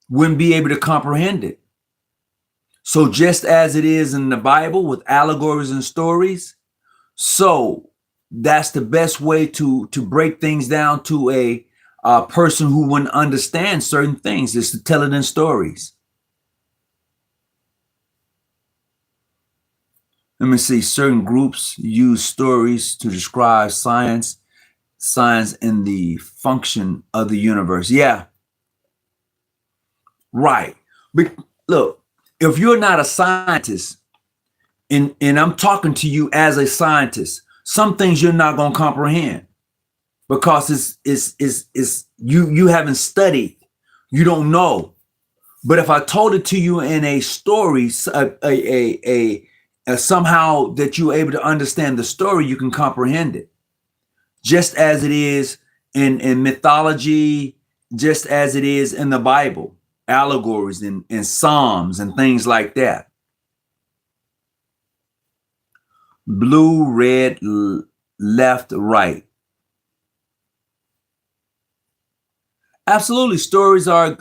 wouldn't be able to comprehend it. So just as it is in the Bible with allegories and stories, so that's the best way to break things down to a person who wouldn't understand certain things, is to tell it in stories. Let me see. Certain groups use stories to describe science in the function of the universe. Yeah. Right. But look, if you're not a scientist, and I'm talking to you as a scientist, some things you're not going to comprehend, because it's you haven't studied, you don't know. But if I told it to you in a story, somehow that you're able to understand the story, you can comprehend it. Just as it is in mythology, just as it is in the Bible, allegories and Psalms and things like that. Blue, red, left, right. Absolutely, stories are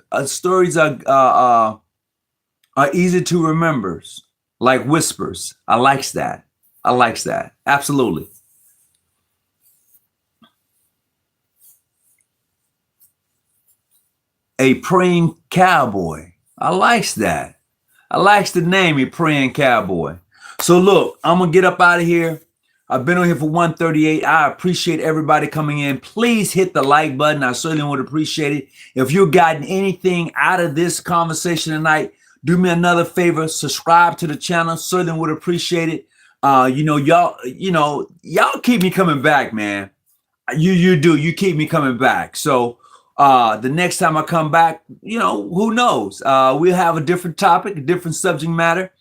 easy to remember, like whispers. I likes that. Absolutely. A praying cowboy. I likes that. I likes the name, a praying cowboy. So look, I'm gonna get up out of here. I've been on here for 138. I appreciate everybody coming in. Please hit the like button. I certainly would appreciate it. If you've gotten anything out of this conversation tonight, do me another favor, subscribe to the channel. Certainly would appreciate it. Y'all keep me coming back, man. You do. You keep me coming back. So the next time I come back, who knows? We'll have a different topic, a different subject matter,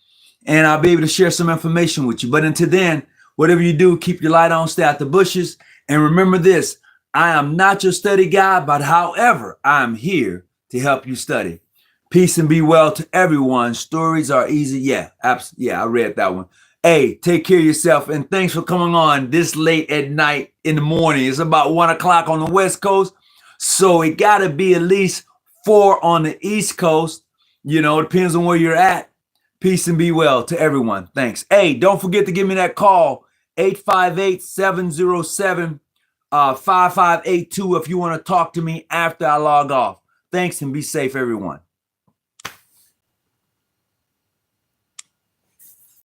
and I'll be able to share some information with you. But until then, whatever you do, keep your light on, stay out the bushes. And remember this, I am not your study guide, but however, I'm here to help you study. Peace and be well to everyone. Stories are easy. Yeah, I read that one. Hey, take care of yourself. And thanks for coming on this late at night in the morning. It's about 1 o'clock on the West Coast. So it got to be at least 4 on the East Coast. Depends on where you're at. Peace and be well to everyone. Thanks. Hey, don't forget to give me that call, 858-707-5582 if you want to talk to me after I log off. Thanks and be safe, everyone.